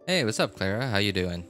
Hey, what's up, Clara? How you doing?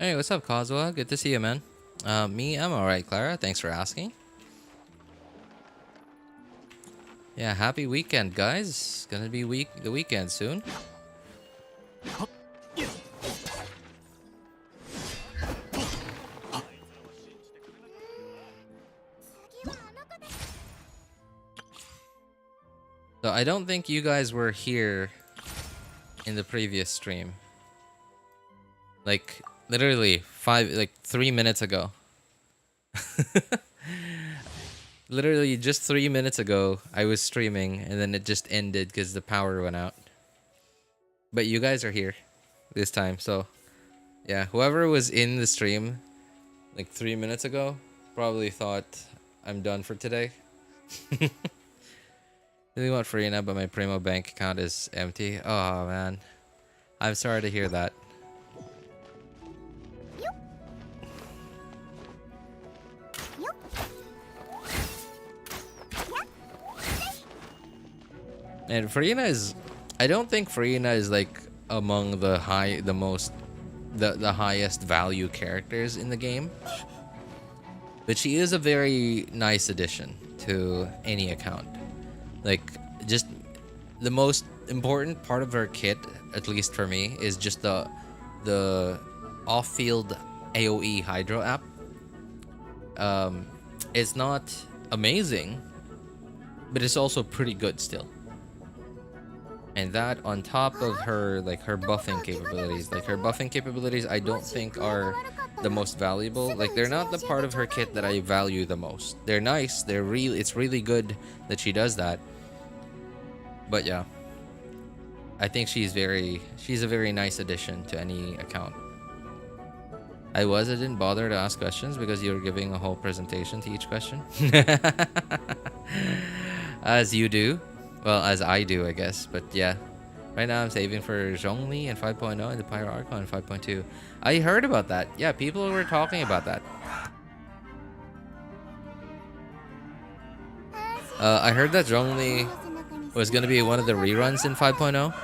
Hey, what's up, Coswa? Good to see you, man. I'm alright, Clara. Thanks for asking. Yeah, happy weekend, guys. It's gonna be the weekend soon. So I don't think you guys were here in the previous stream. Like, literally 3 minutes ago. Literally just 3 minutes ago, I was streaming and then it just ended because the power went out. But you guys are here this time, so yeah, whoever was in the stream like 3 minutes ago probably thought I'm done for today. Really want Furina, but my Primo bank account is empty. Oh man, I'm sorry to hear that. And Furina is, I don't think Furina is like among the highest value characters in the game, but she is a very nice addition to any account. Like, just the most important part of her kit, at least for me, is just the off-field AoE Hydro app. It's not amazing, but it's also pretty good still. And that on top of her buffing capabilities. Like, her buffing capabilities I don't think are the most valuable. Like, they're not the part of her kit that I value the most. They're nice, it's really good that she does that. But yeah, I think she's a very nice addition to any account. I didn't bother to ask questions because you were giving a whole presentation to each question. As you do. Well, as I do, I guess. But yeah, right now I'm saving for Zhongli in 5.0 and the Pyro Archon in 5.2. I heard about that. Yeah, people were talking about that. I heard that Zhongli was going to be one of the reruns in 5.0.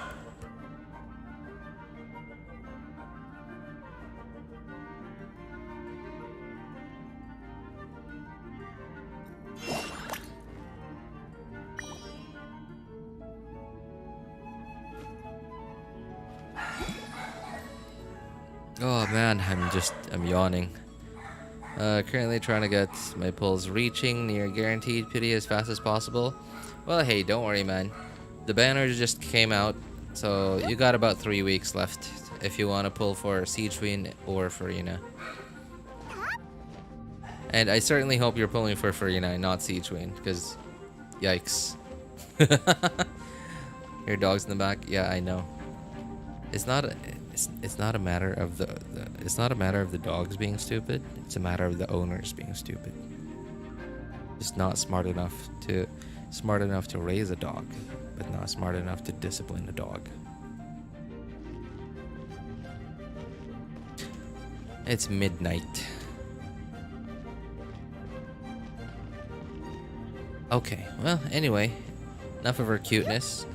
Oh man, I'm yawning. Currently trying to get my pulls reaching near guaranteed pity as fast as possible. Well, hey, don't worry, man. The banner just came out, so you got about 3 weeks left if you want to pull for Sigewinne or Furina. And I certainly hope you're pulling for Furina and not Sigewinne, because yikes. Your dog's in the back? Yeah, I know. It's not a matter of the dogs being stupid. It's a matter of the owners being stupid. Just not smart enough to raise a dog, but not smart enough to discipline a dog. It's midnight. Okay, well, anyway, enough of her cuteness.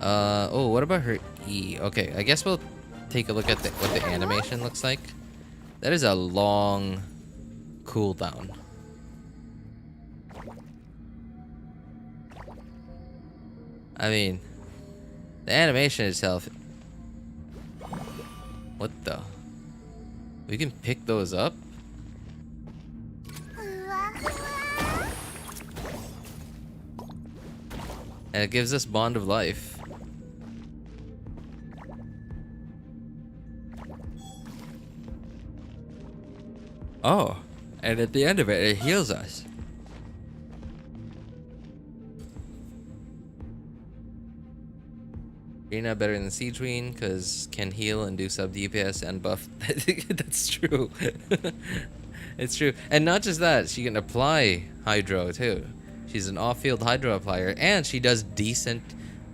Oh, what about her E? Okay, I guess we'll take a look at what the animation looks like. That is a long cooldown. I mean, the animation itself. What the? We can pick those up? And it gives us Bond of Life. Oh, and at the end of it, it heals us. Furina better than Sigewinne because can heal and do sub DPS and buff. That's true. It's true. And not just that, she can apply Hydro too. She's an off-field Hydro applier, and she does decent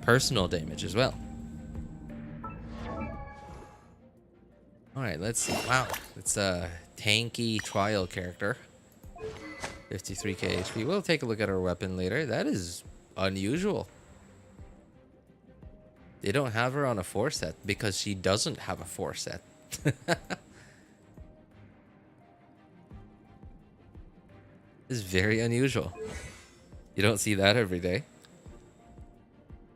personal damage as well. Alright, let's see. Wow. It's a tanky trial character. 53k HP. We'll take a look at her weapon later. That is unusual. They don't have her on a 4 set because she doesn't have a 4 set. This is very unusual. You don't see that every day.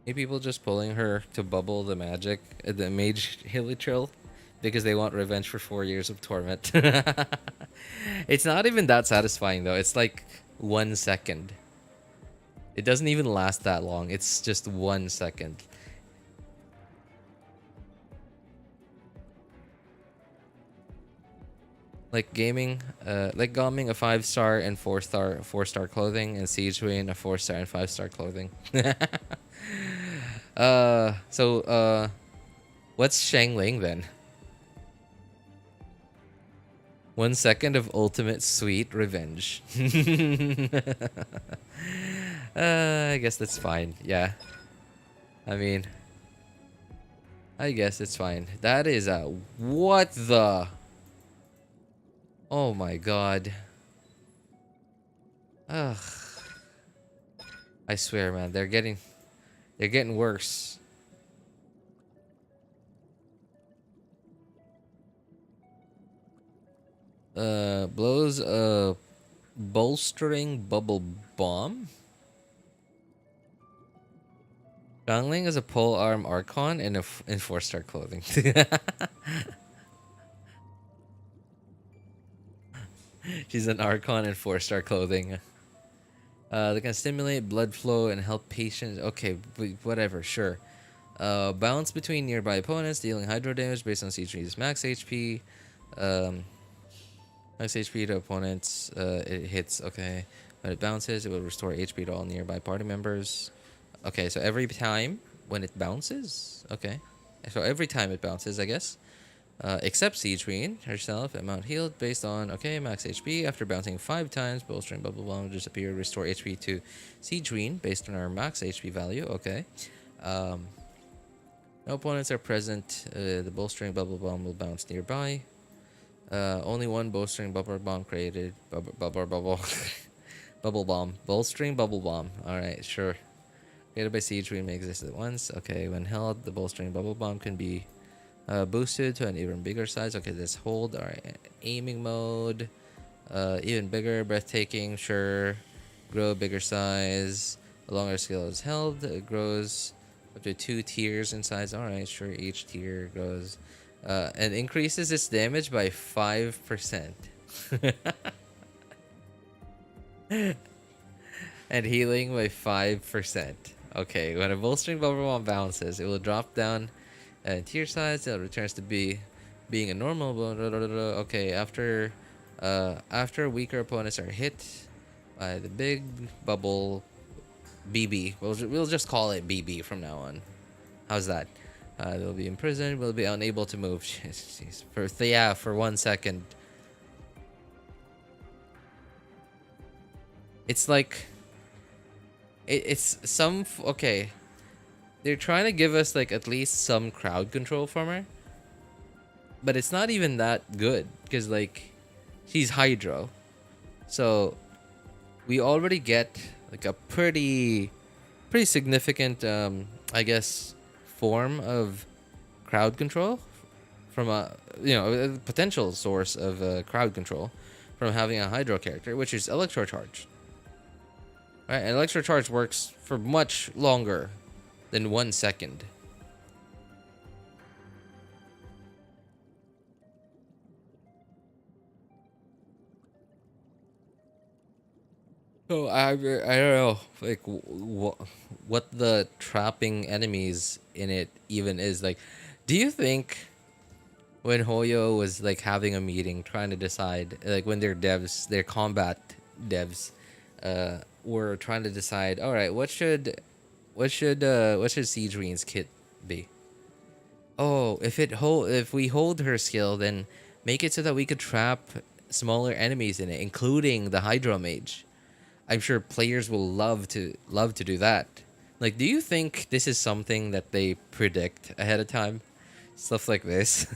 Maybe people just pulling her to bubble the magic, the mage hilitril, because they want revenge for 4 years of torment. It's not even that satisfying though. It's like 1 second. It doesn't even last that long. It's just 1 second. Like gaming, like gomming a 5-star and 4-star clothing, and Sigewinne a 4-star and 5-star clothing. What's Shangling then? 1 second of ultimate sweet revenge. I guess that's fine. Yeah. I mean, I guess it's fine. That is a what the. Oh my god. Ugh. I swear, man, they're getting worse. Blows a bolstering bubble bomb. Dangling is a pole arm Archon in 4-star clothing. She's an Archon in 4-star clothing. They can stimulate blood flow and help patients. Okay, whatever, sure. Bounce between nearby opponents, dealing hydro damage based on Sigewinne's max HP. Max HP to opponents. It hits. Okay, when it bounces, it will restore HP to all nearby party members. Okay, so every time when it bounces. Okay, so every time it bounces, I guess. Except Sigewinne herself, amount healed based on, okay, max HP. After bouncing 5 times, bolstering bubble bomb will disappear, restore HP to Sigewinne based on our max HP value. Okay. No opponents are present. The bolstering bubble bomb will bounce nearby. Only one bolstering bubble bomb created. Bubble bomb. Bolstering bubble bomb. Alright, sure. Created by Sigewinne may exist at once. Okay, when held, the bolstering bubble bomb can be boosted to an even bigger size. Okay, let's hold. Alright, aiming mode. Even bigger, breathtaking, sure. Grow bigger size. The longer skill is held, it grows up to 2 tiers in size. Alright, sure. Each tier grows and increases its damage by 5%. And healing by 5%. Okay, when a bolstering bubble bomb bounces, it will drop down tier size. It returns to being a normal. Okay, after weaker opponents are hit by the big bubble BB, we'll just call it BB from now on. How's that? They'll be imprisoned. Will be unable to move. Jeez, for 1 second. It's like it's some okay. They're trying to give us like at least some crowd control from her, but it's not even that good because like she's Hydro, so we already get like a pretty significant I guess form of crowd control from a potential source of crowd control from having a Hydro character, which is Electro Charge. Right, and Electro Charge works for much longer than 1 second. So I don't know like what the trapping enemies in it even is. Like, do you think when Hoyo was like having a meeting trying to decide, like when their combat devs were trying to decide, all right, what should Sigewinne's kit be? Oh, if we hold her skill, then make it so that we could trap smaller enemies in it, including the Hydro Mage. I'm sure players will love to do that. Like, do you think this is something that they predict ahead of time? Stuff like this.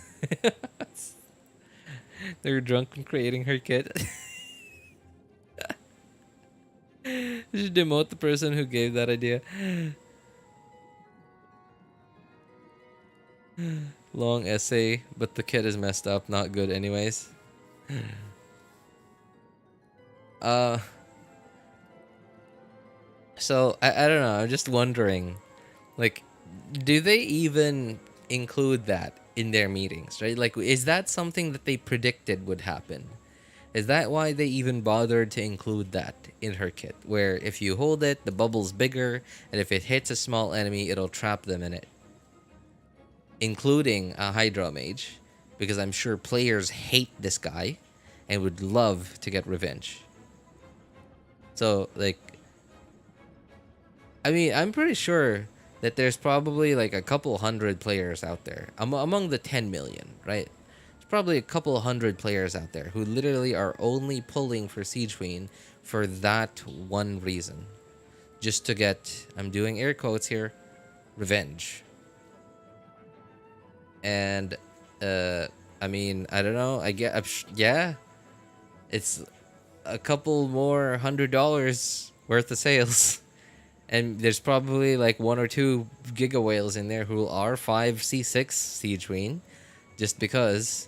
They're drunk and creating her kit. You should demote the person who gave that idea. Long essay, but the kit is messed up. Not good, anyways. So I don't know. I'm just wondering, like, do they even include that in their meetings, right? Like, is that something that they predicted would happen? Is that why they even bothered to include that in her kit? Where if you hold it, the bubble's bigger, and if it hits a small enemy, it'll trap them in it. Including a Hydro Mage, because I'm sure players hate this guy and would love to get revenge. So, like, I mean, I'm pretty sure that there's probably like a couple hundred players out there among the 10 million, right? There's probably a couple hundred players out there who literally are only pulling for Sigewinne for that one reason. Just to get, I'm doing air quotes here, revenge. And, I mean, I don't know, I get, yeah, it's a couple more $100 worth of sales. And there's probably like 1 or 2 Giga Whales in there who are 5C6 Sigewinne, just because.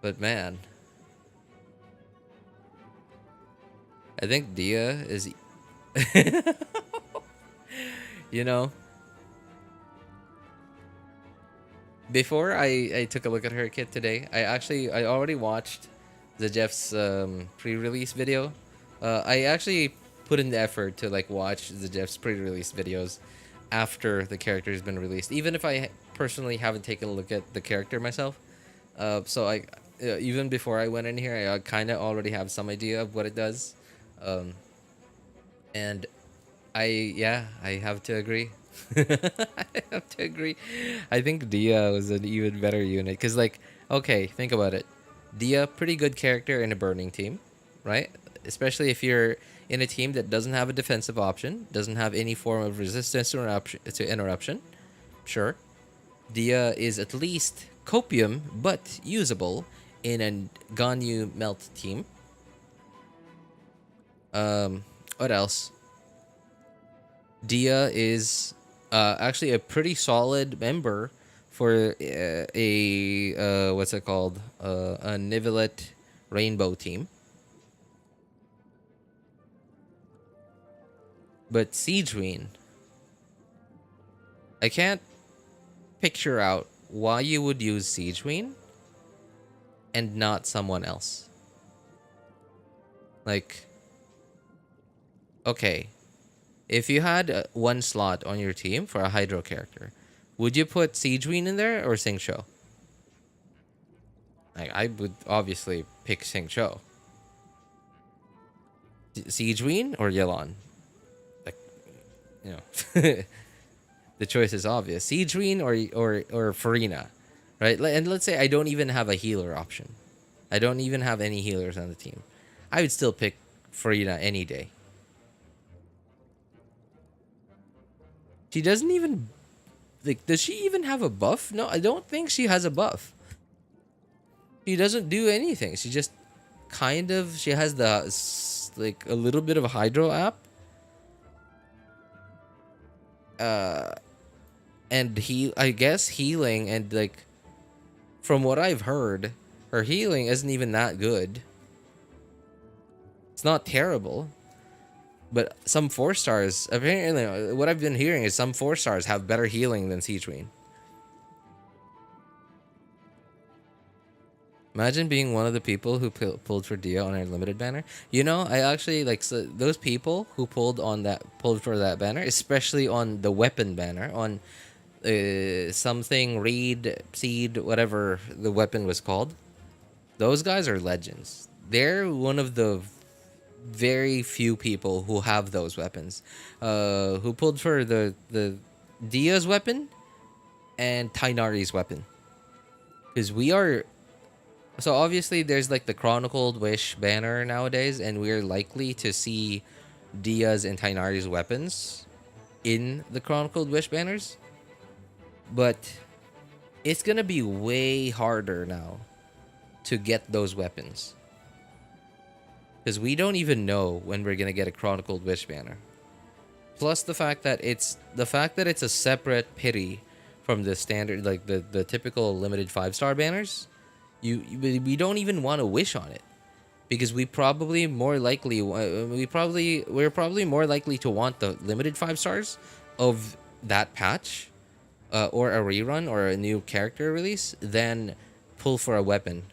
But man, I think Dia is, you know, before I took a look at her kit today, I already watched the Jeff's pre-release video. I actually put in the effort to like watch the Jeff's pre-release videos after the character has been released, even if I personally haven't taken a look at the character myself. So I even before I went in here, I kind of already have some idea of what it does, and I have to agree. I have to agree. I think Dia was an even better unit because, like, okay, think about it. Dia, pretty good character in a burning team, right? Especially if you're in a team that doesn't have a defensive option, doesn't have any form of resistance to interruption. Sure. Dia is at least copium, but usable in a Ganyu melt team. What else? Dia is actually a pretty solid member for a what's it called? A Nivelet Rainbow team. But Sigewinne, I can't picture out why you would use Sigewinne and not someone else. Like, okay, if you had one slot on your team for a Hydro character, would you put Sigewinne in there or Xingqiu? Like, I would obviously pick Xingqiu. Sigewinne or Yelan? You know, the choice is obvious. Sigewinne or Furina, right? And let's say I don't even have a healer option. I don't even have any healers on the team. I would still pick Furina any day. She doesn't even, like, does she even have a buff? No, I don't think she has a buff. She doesn't do anything. She just kind of, she has the, like, a little bit of a Hydro app. And I guess healing, and like from what I've heard, her healing isn't even that good. It's not terrible, but some 4-stars, apparently what I've been hearing is some 4-stars have better healing than Sigewinne. Imagine being one of the people who pulled for Dia on our limited banner. You know, I actually like, so those people who pulled for that banner, especially on the weapon banner, on something reed seed, whatever the weapon was called. Those guys are legends. They're one of the very few people who have those weapons. Who pulled for the Dia's weapon and Tainari's weapon. Because we are, so obviously there's like the Chronicled Wish banner nowadays, and we're likely to see Dia's and Tainari's weapons in the Chronicled Wish banners. But it's gonna be way harder now to get those weapons. Because we don't even know when we're gonna get a Chronicled Wish banner. Plus the fact that it's a separate pity from the standard, like the typical limited 5-star banners. We don't even want to wish on it, because we're probably more likely more likely to want the limited 5 stars of that patch, or a rerun or a new character release, than pull for a weapon.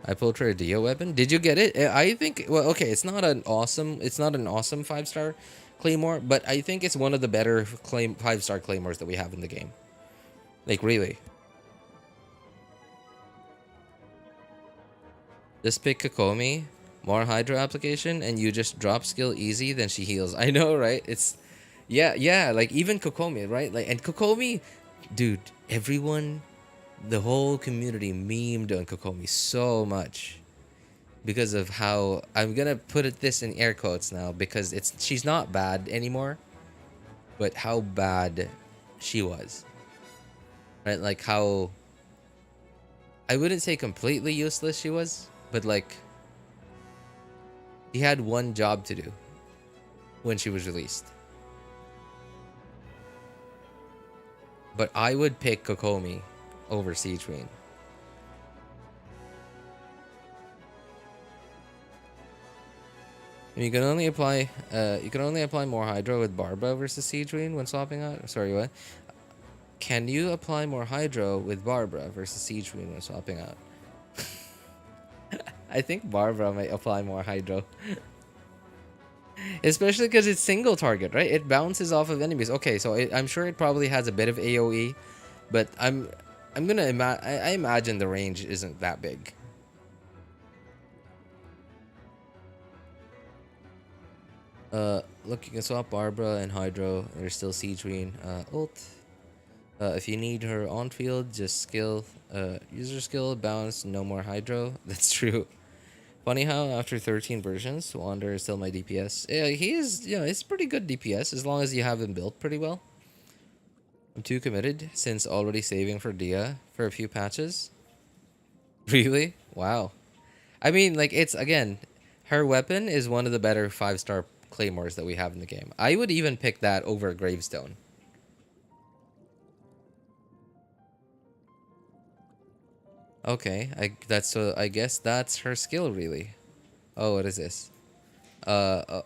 I pulled for a Dio weapon. Did you get it? I think, well, okay, it's not an awesome 5-star claymore, but I think it's one of the better 5-star claymores that we have in the game. Like, really. Just pick Kokomi, more Hydro application, and you just drop skill easy, then she heals. I know, right? It's, yeah, like even Kokomi, right? Like, and Kokomi, dude, everyone, the whole community memed on Kokomi so much because of how, I'm gonna put this in air quotes now, because she's not bad anymore, but how bad she was, right? Like how, I wouldn't say completely useless she was, but like, he had one job to do when she was released. But I would pick Kokomi over Sigewinne. You can only apply more Hydro with Barbara versus Sigewinne when swapping out. Sorry, what? Can you apply more Hydro with Barbara versus Sigewinne when swapping out? I think Barbara might apply more Hydro. Especially because it's single target, right? It bounces off of enemies. Okay, so I'm sure it probably has a bit of AoE, but I imagine the range isn't that big. Look, you can swap Barbara and Hydro. There's still Sigewinne. Ult. If you need her on field, just skill. User skill, bounce, no more Hydro. That's true. Funny how after 13 versions, Wander is still my DPS. Yeah, he is, it's pretty good DPS as long as you have him built pretty well. I'm too committed since already saving for Dia for a few patches. Really? Wow. I mean, like, it's, again, her weapon is one of the better 5-star claymores that we have in the game. I would even pick that over Gravestone. Okay, I guess that's her skill, really. Oh, what is this? Unable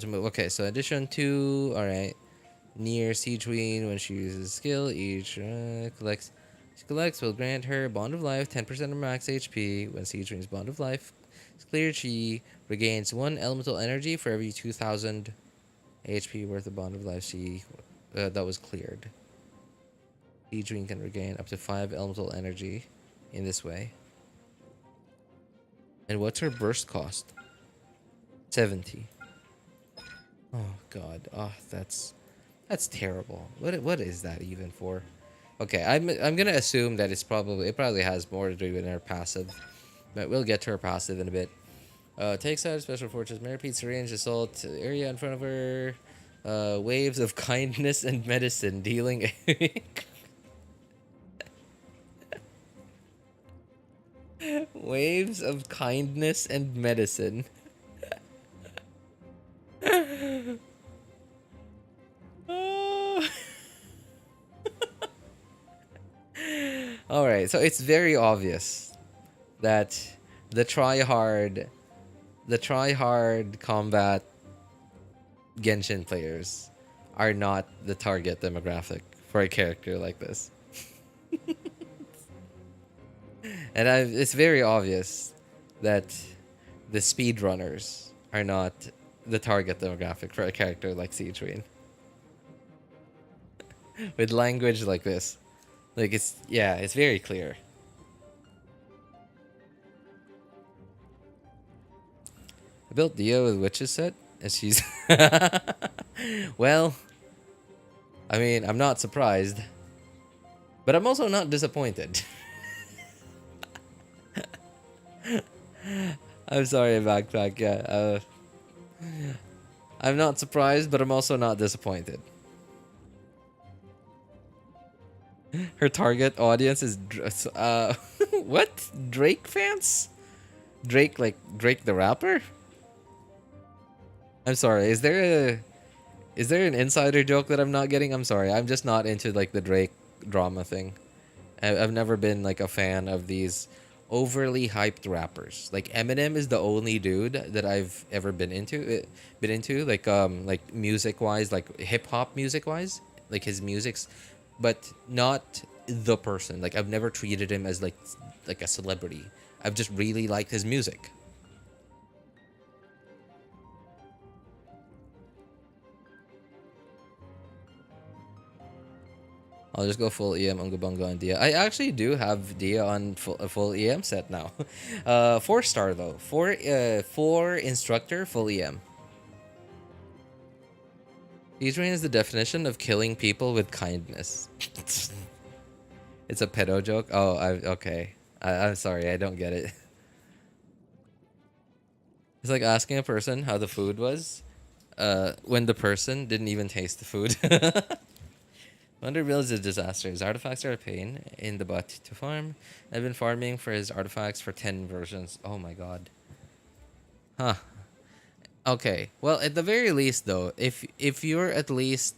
to move. Okay, so addition 2. All right. Near Sigewinne, when she uses skill, each collects will grant her Bond of Life, 10% of max HP. When Sigewinne's Bond of Life is cleared, she regains 1 elemental energy for every 2,000 HP worth of Bond of Life that was cleared. Sigewinne can regain up to 5 elemental energy in this way. And what's her burst cost? 70. Oh god. Oh, that's terrible. What is that even for? Okay, I'm gonna assume that it probably has more to do with her passive. But we'll get to her passive in a bit. Takes out special fortress, repeats range assault area in front of her. Waves of kindness and medicine, dealing waves of kindness and medicine. Alright, so it's very obvious that the try-hard combat Genshin players are not the target demographic for a character like this. And it's very obvious that the speedrunners are not the target demographic for a character like Sigewinne. With language like this. Like, it's very clear. Built Dia with Witches set, and she's well. I mean, I'm not surprised, but I'm also not disappointed. I'm sorry, backtrack. Yeah, I'm not surprised, but I'm also not disappointed. Her target audience is what? Drake fans? Drake, like Drake the rapper? I'm sorry. Is there an insider joke that I'm not getting? I'm sorry. I'm just not into like the Drake drama thing. I've never been like a fan of these overly hyped rappers. Like Eminem is the only dude that I've ever been into. Like music wise, like hip hop music wise, like his music's, but not the person. Like I've never treated him as like a celebrity. I've just really liked his music. I'll just go full EM, Unga Bunga, and Dia. I actually do have Dia on a full EM set now. 4-star though. Four instructor, full EM. Sigewinne is the definition of killing people with kindness. It's a pedo joke? Oh, okay. I'm sorry, I don't get it. It's like asking a person how the food was when the person didn't even taste the food. Wonder Wheel is a disaster. His artifacts are a pain in the butt to farm. I've been farming for his artifacts for 10 versions. Oh my god. Huh. Okay. Well, at the very least though, if you're at least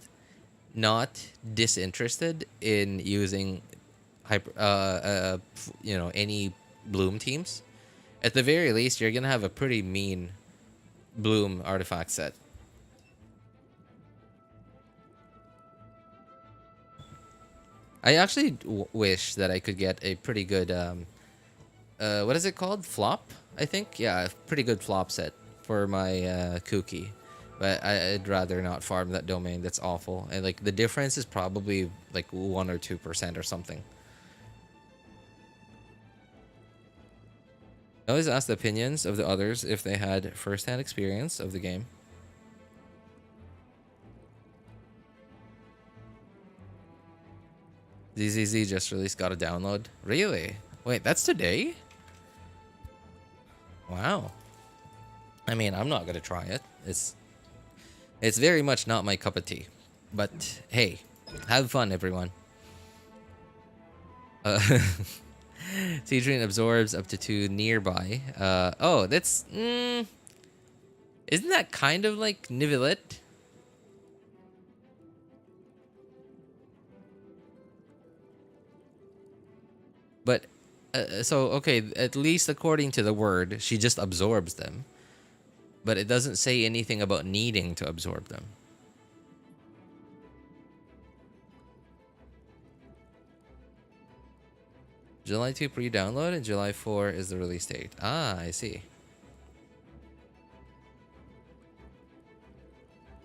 not disinterested in using any bloom teams, at the very least you're going to have a pretty mean bloom artifact set. I actually wish that I could get a pretty good, what is it called? Flop, I think? Yeah, a pretty good flop set for my Kuki. But I'd rather not farm that domain. That's awful. And like the difference is probably like 1 or 2% or something. I always ask the opinions of the others if they had first-hand experience of the game. ZZZ just released, got a download. Really? Wait, that's today? Wow. I mean, I'm not gonna try it. It's very much not my cup of tea. But hey, have fun, everyone. Sigewinne absorbs up to 2 nearby. Oh, that's isn't that kind of like Nivelette? But, so, okay, at least according to the word, she just absorbs them. But it doesn't say anything about needing to absorb them. July 2 pre-download and July 4 is the release date. Ah, I see.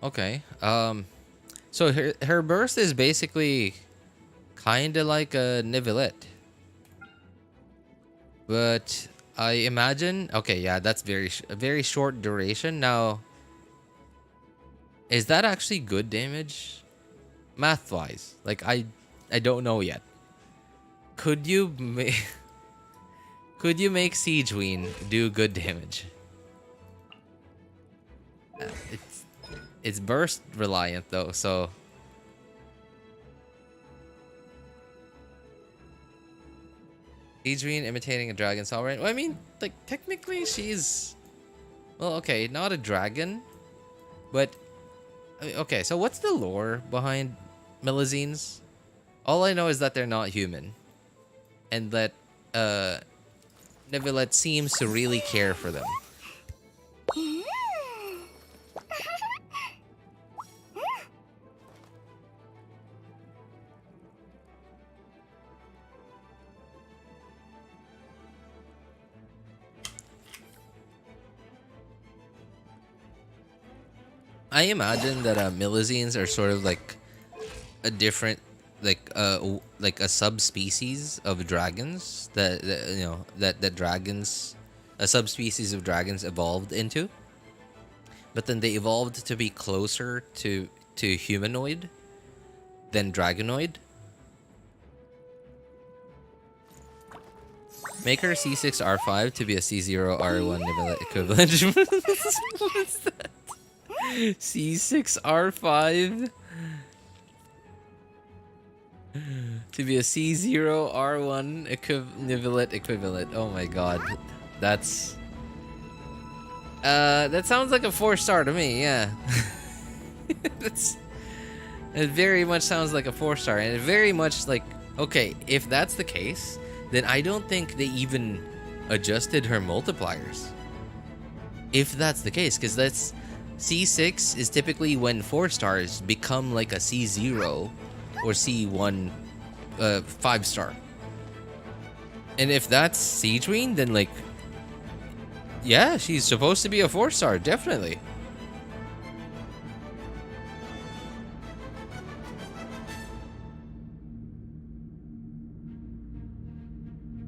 Okay. So her burst is basically kind of like a Nivelette. But I imagine, okay, yeah, that's very short duration. Now, is that actually good damage? Math-wise, like I don't know yet. Could you make Sigewinne do good damage? It's burst reliant though, so. Sigewinne imitating a dragon sovereign. Well, I mean, like, technically she's... Well, okay, not a dragon. But... Okay, so what's the lore behind Melazines? All I know is that they're not human. And that, Nivelette seems to really care for them. I imagine that Melazines are sort of like a different, like a subspecies of dragons that dragons, a subspecies of dragons evolved into. but then they evolved to be closer to humanoid than dragonoid. Make her C6R5 to be a C0R1 equivalent. What's that? C6R5 to be a C0R1 equivalent. Oh my god. That's... that sounds like a 4-star to me, yeah. It very much sounds like a 4-star, and it very much like... Okay, if that's the case, then I don't think they even adjusted her multipliers. If that's the case, because that's... C6 is typically when 4 stars become like a C0 or C1 5-star. And if that's Sigewinne, then like... Yeah, she's supposed to be a 4-star, definitely.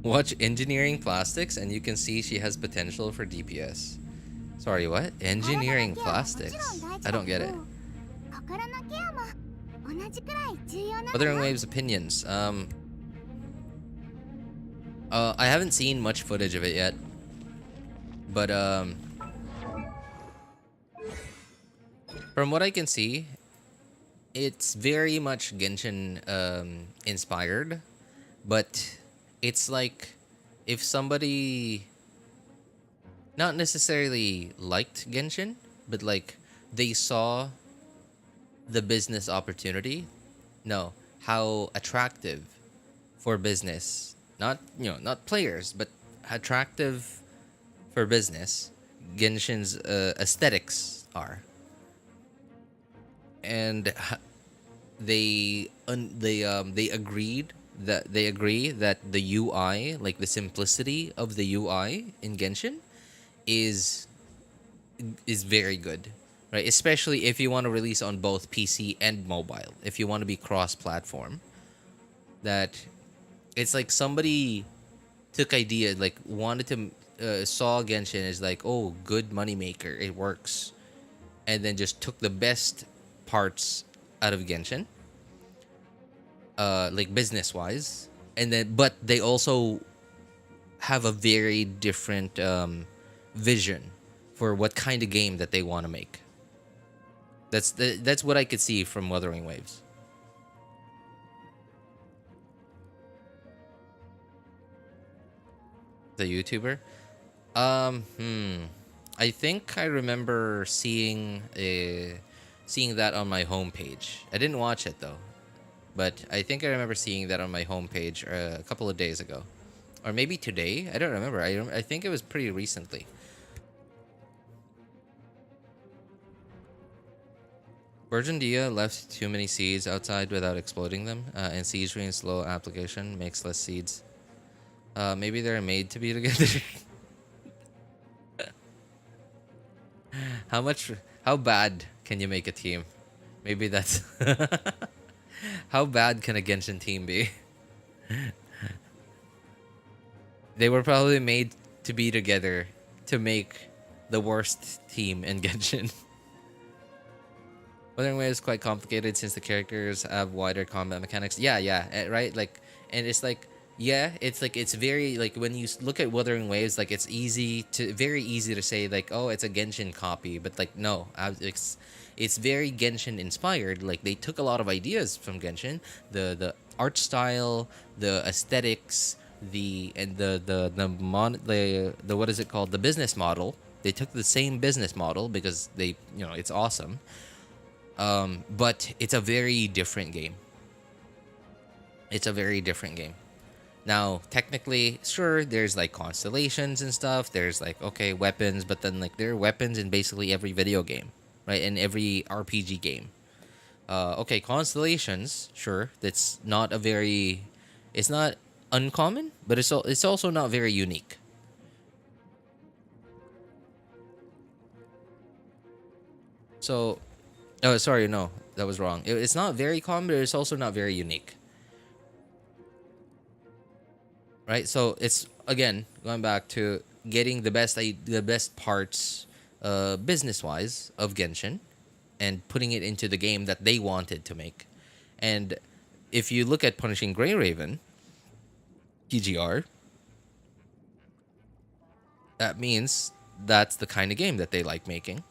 Watch Engineering Plastics and you can see she has potential for DPS. Sorry, what? Engineering Plastics? I don't get it. Wuthering Waves opinions. I haven't seen much footage of it yet. But from what I can see, it's very much Genshin inspired, but it's like if somebody not necessarily liked Genshin, but like they saw the business opportunity. No, how attractive for business, not not players, but attractive for business Genshin's aesthetics are, and they agreed that they agree that the UI, like the simplicity of the UI in Genshin, is very good, right? Especially if you want to release on both PC and mobile, if you want to be cross-platform. That it's like somebody took idea, like wanted to saw Genshin as like, oh, good moneymaker, it works, and then just took the best parts out of Genshin, like business wise, and then but they also have a very different vision for what kind of game that they want to make. That's what I could see from Wuthering Waves. The YouTuber, I think I remember seeing that on my homepage. I didn't watch it though, but I think I remember seeing that on my homepage a couple of days ago, or maybe today. I don't remember. I think it was pretty recently. Virgin Dia left too many seeds outside without exploding them, and Sigewinne's slow application makes less seeds. Maybe they're made to be together. How bad can you make a team? Maybe that's... How bad can a Genshin team be? They were probably made to be together to make the worst team in Genshin. Wuthering Waves is quite complicated since the characters have wider combat mechanics. Yeah, right? Like, and it's like, yeah, it's like, it's very, like, when you look at Wuthering Waves, like, it's very easy to say, like, oh, it's a Genshin copy, but, like, no, it's very Genshin inspired. Like, they took a lot of ideas from Genshin, the art style, the aesthetics, the what is it called, the business model. They took the same business model because they, it's awesome. But it's a very different game. It's a very different game. Now, technically, sure, there's like constellations and stuff. There's like, okay, weapons, but then like there are weapons in basically every video game, right? In every RPG game. Okay, constellations, sure. That's not a very, it's not uncommon, but it's also not very unique. So, oh, sorry, no, that was wrong. It's not very common, but it's also not very unique. Right, so it's again going back to getting the best parts business-wise of Genshin and putting it into the game that they wanted to make. And if you look at Punishing Grey Raven, TGR, that means that's the kind of game that they like making.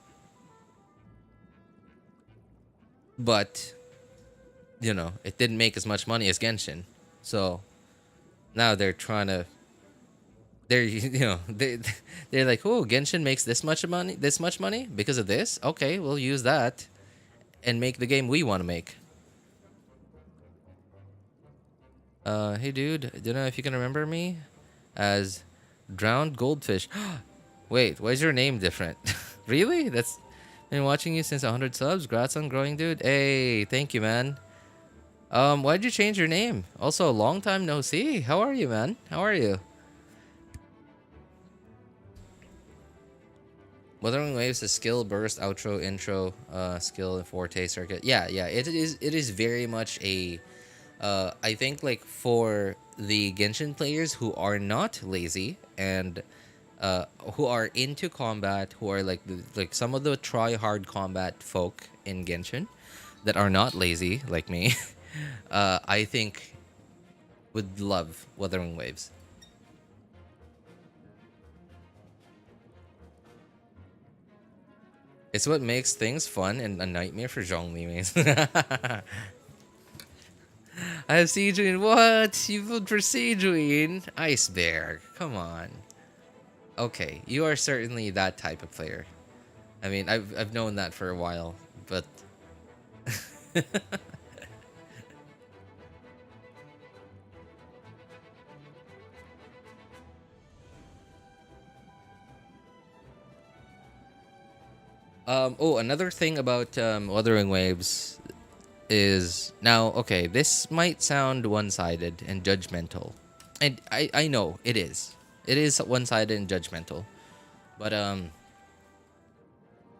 But, you know, it didn't make as much money as Genshin. So now they're trying to, they're like, oh, Genshin makes this much money because of this. Okay, we'll use that and make the game we want to make. Hey dude, don't know if you can remember me as Drowned Goldfish. Wait, why is your name different? Really? That's been watching you since 100 subs. Congrats on growing, dude. Hey, thank you, man. Why'd you change your name? Also, long time no see. How are you, man? How are you? Wuthering Waves is skill, burst, outro, intro, skill, and forte circuit. Yeah, it is very much a I think like for the Genshin players who are not lazy and who are into combat, who are like some of the try hard combat folk in Genshin that are not lazy like me, I think would love Wuthering Waves. It's what makes things fun and a nightmare for Zhongli mates. I have Sigewinne. What? You voted for Sigewinne? Iceberg. Come on. Okay, you are certainly that type of player. I mean, I've known that for a while, but oh, another thing about Wuthering Waves is now, okay, this might sound one-sided and judgmental. And I know it is. It is one-sided and judgmental. But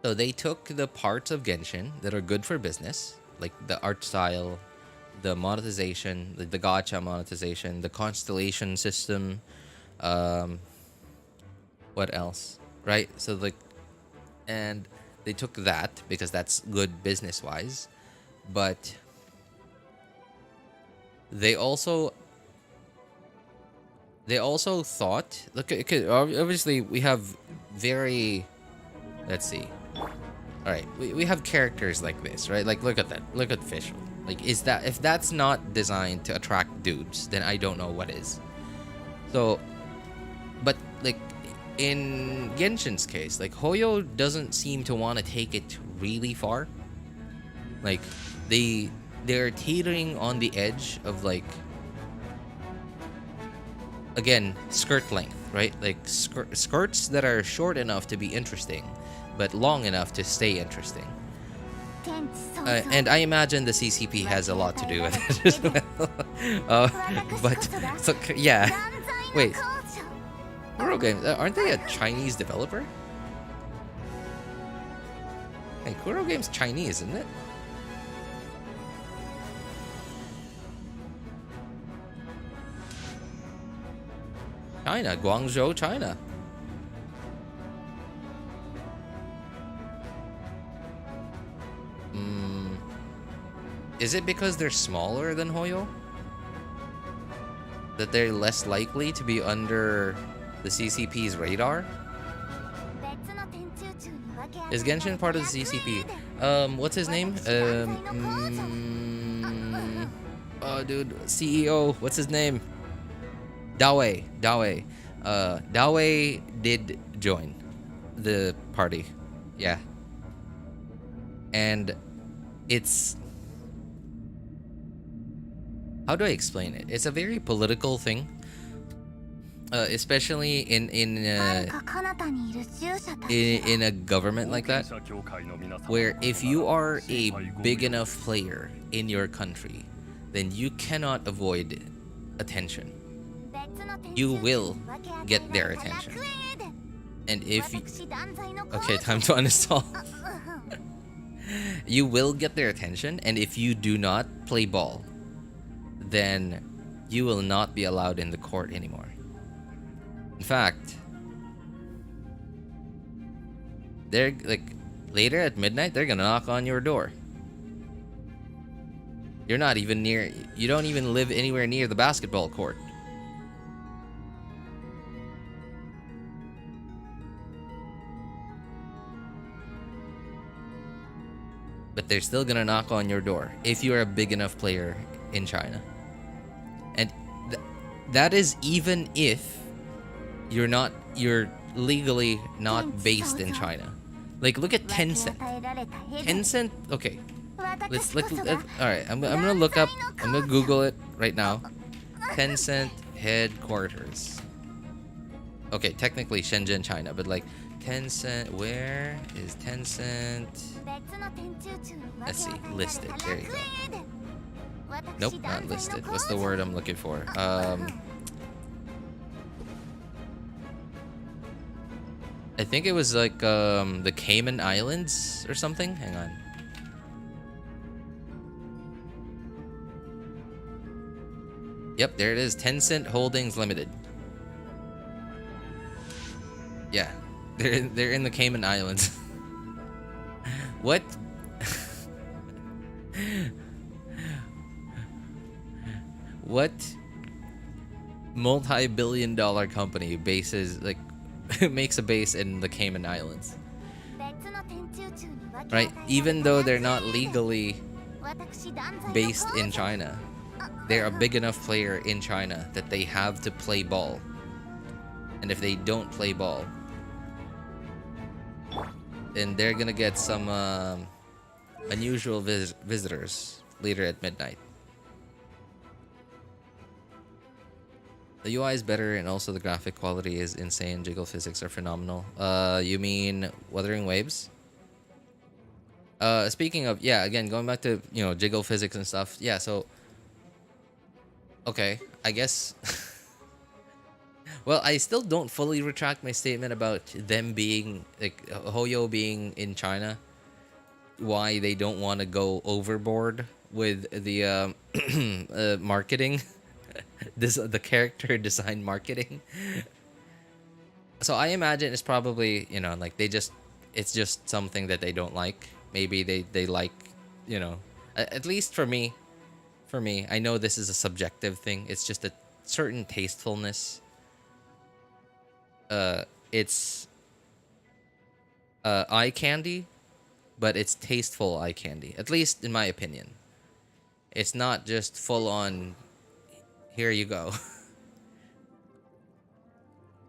so they took the parts of Genshin that are good for business, like the art style, the monetization, the gacha monetization, the constellation system, what else? Right? So like, and they took that because that's good business-wise, but they also thought, look, obviously we have very, let's see, all right, we have characters like this, right? Like look at that, look at Fischl. Like, is that, if that's not designed to attract dudes, then I don't know what is. So, but like in Genshin's case, like Hoyo doesn't seem to want to take it really far. Like they're teetering on the edge of, like, again, skirt length, right? Like skirts that are short enough to be interesting, but long enough to stay interesting. And I imagine the CCP has a lot to do with it as well. But so, yeah, wait, Kuro Games, aren't they a Chinese developer? Hey, Kuro Games Chinese, isn't it? China, Guangzhou, China. Is it because they're smaller than Hoyo? That they're less likely to be under the CCP's radar? Is Genshin part of the CCP? What's his name? Oh, dude, CEO, what's his name? Dawei. Dawei did join the party. Yeah. And it's, how do I explain it? It's a very political thing. Especially in a government like that, where if you are a big enough player in your country, then you cannot avoid attention. You will get their attention. And if you, okay, time to uninstall. You will get their attention, and if you do not play ball, then you will not be allowed in the court anymore. In fact, they're like later at midnight, they're gonna knock on your door. You're not even near. You don't even live anywhere near the basketball court. But they're still gonna knock on your door if you're a big enough player in China. And that is even if you're legally not based in China. Like, look at Tencent. Tencent, okay. Let's all right, I'm gonna look up, I'm gonna Google it right now. Tencent headquarters. Okay, technically Shenzhen, China, but like Tencent, where is Tencent? Let's see, listed. There you go. Nope, not listed. What's the word I'm looking for? I think it was like the Cayman Islands or something. Hang on. Yep, there it is. Tencent Holdings Limited. Yeah, they're in the Cayman Islands. What? What multi-billion-dollar company bases like makes a base in the Cayman Islands? Right? Even though they're not legally based in China, they're a big enough player in China that they have to play ball. And if they don't play ball, then they're gonna get some unusual visitors later at midnight. The UI is better and also the graphic quality is insane. Jiggle physics are phenomenal. You mean Wuthering Waves? Speaking of, yeah, again, going back to, you know, jiggle physics and stuff. Yeah, so... Okay, I guess... Well, I still don't fully retract my statement about them being, like, Hoyo being in China. Why they don't want to go overboard with the marketing. The character design marketing. So I imagine it's probably, you know, like it's just something that they don't like. Maybe they like, you know, at least for me, I know this is a subjective thing. It's just a certain tastefulness. It's eye candy, but it's tasteful eye candy, at least in my opinion. It's not just full on, here you go.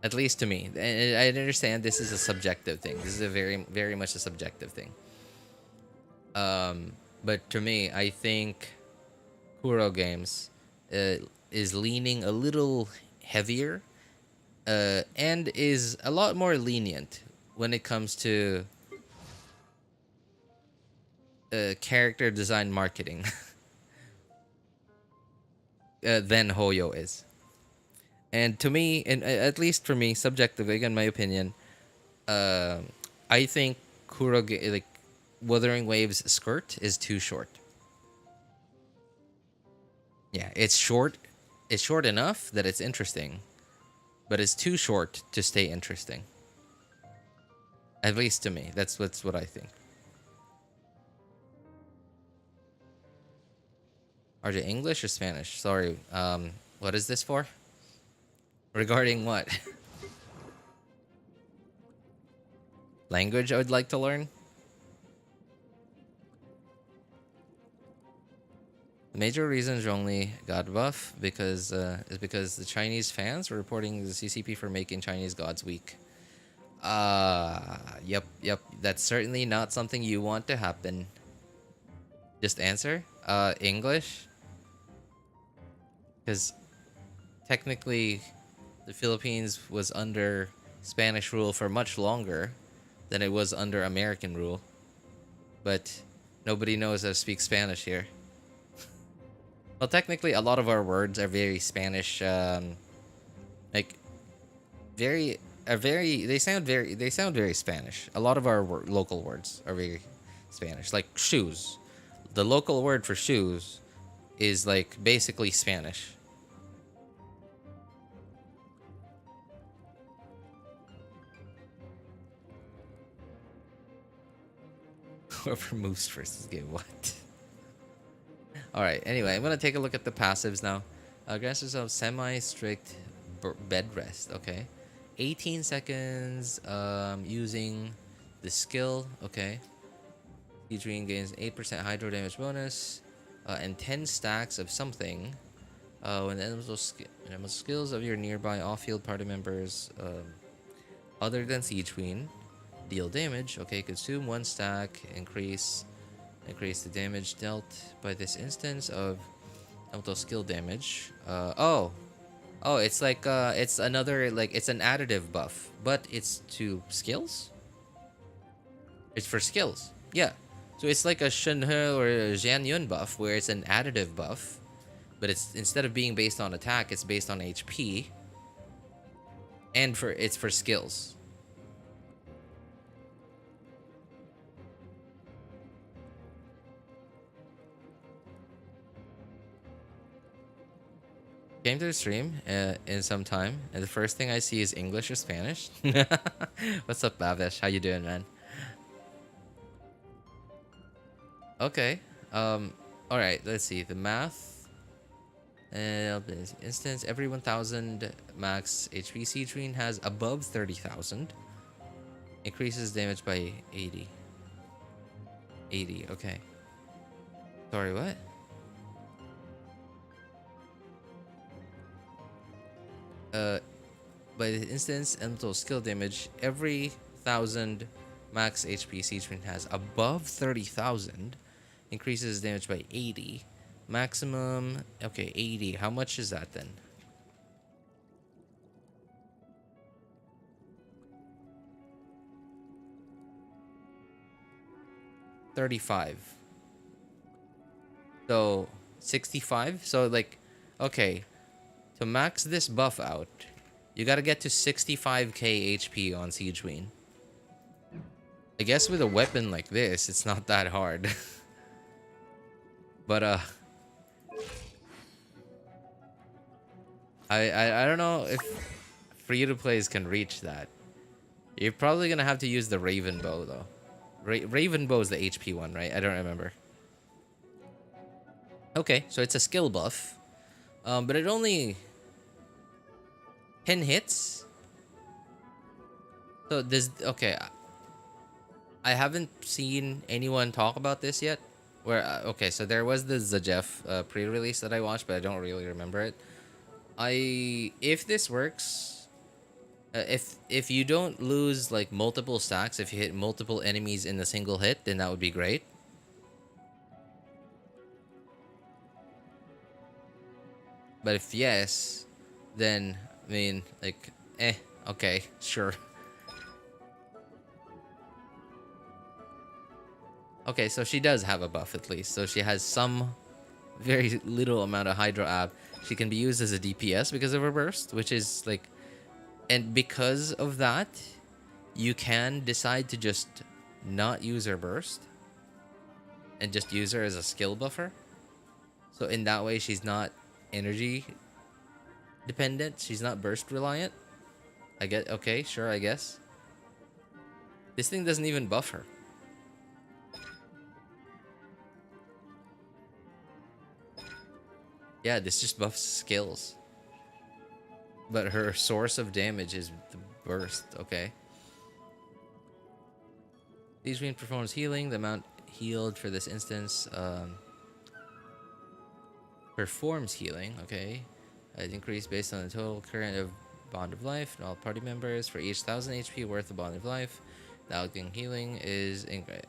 At least to me. And I understand this is a subjective thing. This is a very much a subjective thing. But to me, I think Kuro Games is leaning a little heavier and is a lot more lenient when it comes to character design marketing than Hoyo is. And to me, and at least for me, subjectively, again, my opinion, I think like Wuthering Waves' skirt is too short. Yeah, it's short. It's short enough that it's interesting, but it's too short to stay interesting. At least to me, that's what I think. Are they English or Spanish? Sorry. What is this for? Regarding what? Language I would like to learn? The major reason Zhongli got buff is because the Chinese fans were reporting the CCP for making Chinese gods weak. Yep. That's certainly not something you want to happen. Just answer. English. Because technically, the Philippines was under Spanish rule for much longer than it was under American rule. But nobody knows how to speak Spanish here. Well, technically, a lot of our words are very Spanish, like they sound very Spanish. A lot of our local words are very Spanish, like shoes. The local word for shoes is like basically Spanish. Whoever moves first is game. What? Alright, anyway, I'm gonna take a look at the passives now. Grants yourself semi-strict bed rest, okay. 18 seconds using the skill, okay. Sigewinne gains 8% hydro damage bonus and 10 stacks of something. When the elemental skills of your nearby off-field party members other than Sigewinne deal damage, okay, consume 1 stack, increase the damage dealt by this instance of elemental skill damage. Oh, it's like it's another, like, it's an additive buff, but it's to skills. It's for skills, yeah. So it's like a Shenhe or a Jianyun buff where it's an additive buff, but it's, instead of being based on attack, it's based on HP, and it's for skills. Came to the stream in some time, and the first thing I see is English or Spanish. What's up, Bavish? How you doing, man? Okay. All right. Let's see the math. Instance, every 1,000 max HP Sigewinne has above 30,000. Increases damage by 80. 80. Okay. Sorry, what? By the instance elemental skill damage, every 1,000 max HP Sigewinne has above 30,000 increases damage by 80. Maximum, okay, 80. How much is that then? $35. So 65. So like, okay. To max this buff out, you gotta get to 65k HP on Sigewinne. I guess with a weapon like this, it's not that hard. But I don't know if free-to-plays can reach that. You're probably gonna have to use the Raven Bow though. Raven Bow is the HP one, right? I don't remember. Okay, so it's a skill buff. But it only 10 hits. So this, okay. I haven't seen anyone talk about this yet. Where okay, so there was the Zajef pre-release that I watched, but I don't really remember it. If this works, if you don't lose like multiple stacks, if you hit multiple enemies in a single hit, then that would be great. But if yes, then I mean, like, okay, sure. Okay, so she does have a buff at least. So she has some very little amount of Hydro Ab. She can be used as a DPS because of her burst, which is like, and because of that, you can decide to just not use her burst and just use her as a skill buffer. So in that way, she's not energy dependent. She's not burst reliant. I get, okay, sure, I guess. This thing doesn't even buff her. Yeah, this just buffs skills. But her source of damage is the burst, okay. Sigewinne performs healing. The amount healed for this instance performs healing, okay. It increased based on the total current of Bond of Life and all party members. For each 1,000 HP worth of Bond of Life, the outgoing healing is increased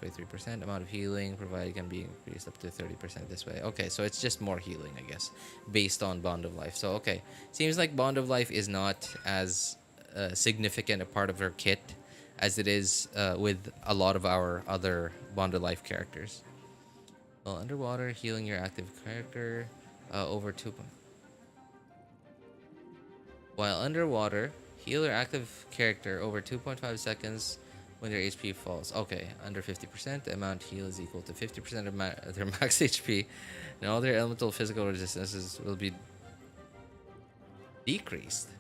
by 3%. Amount of healing provided can be increased up to 30% this way. Okay, so it's just more healing, I guess, based on Bond of Life. So, okay. Seems like Bond of Life is not as significant a part of her kit as it is with a lot of our other Bond of Life characters. While underwater, healing your active character over 2. While underwater, heal your active character over 2.5 seconds when their HP falls. Okay, under 50%, the amount heal is equal to 50% of their max HP, and all their elemental physical resistances will be decreased.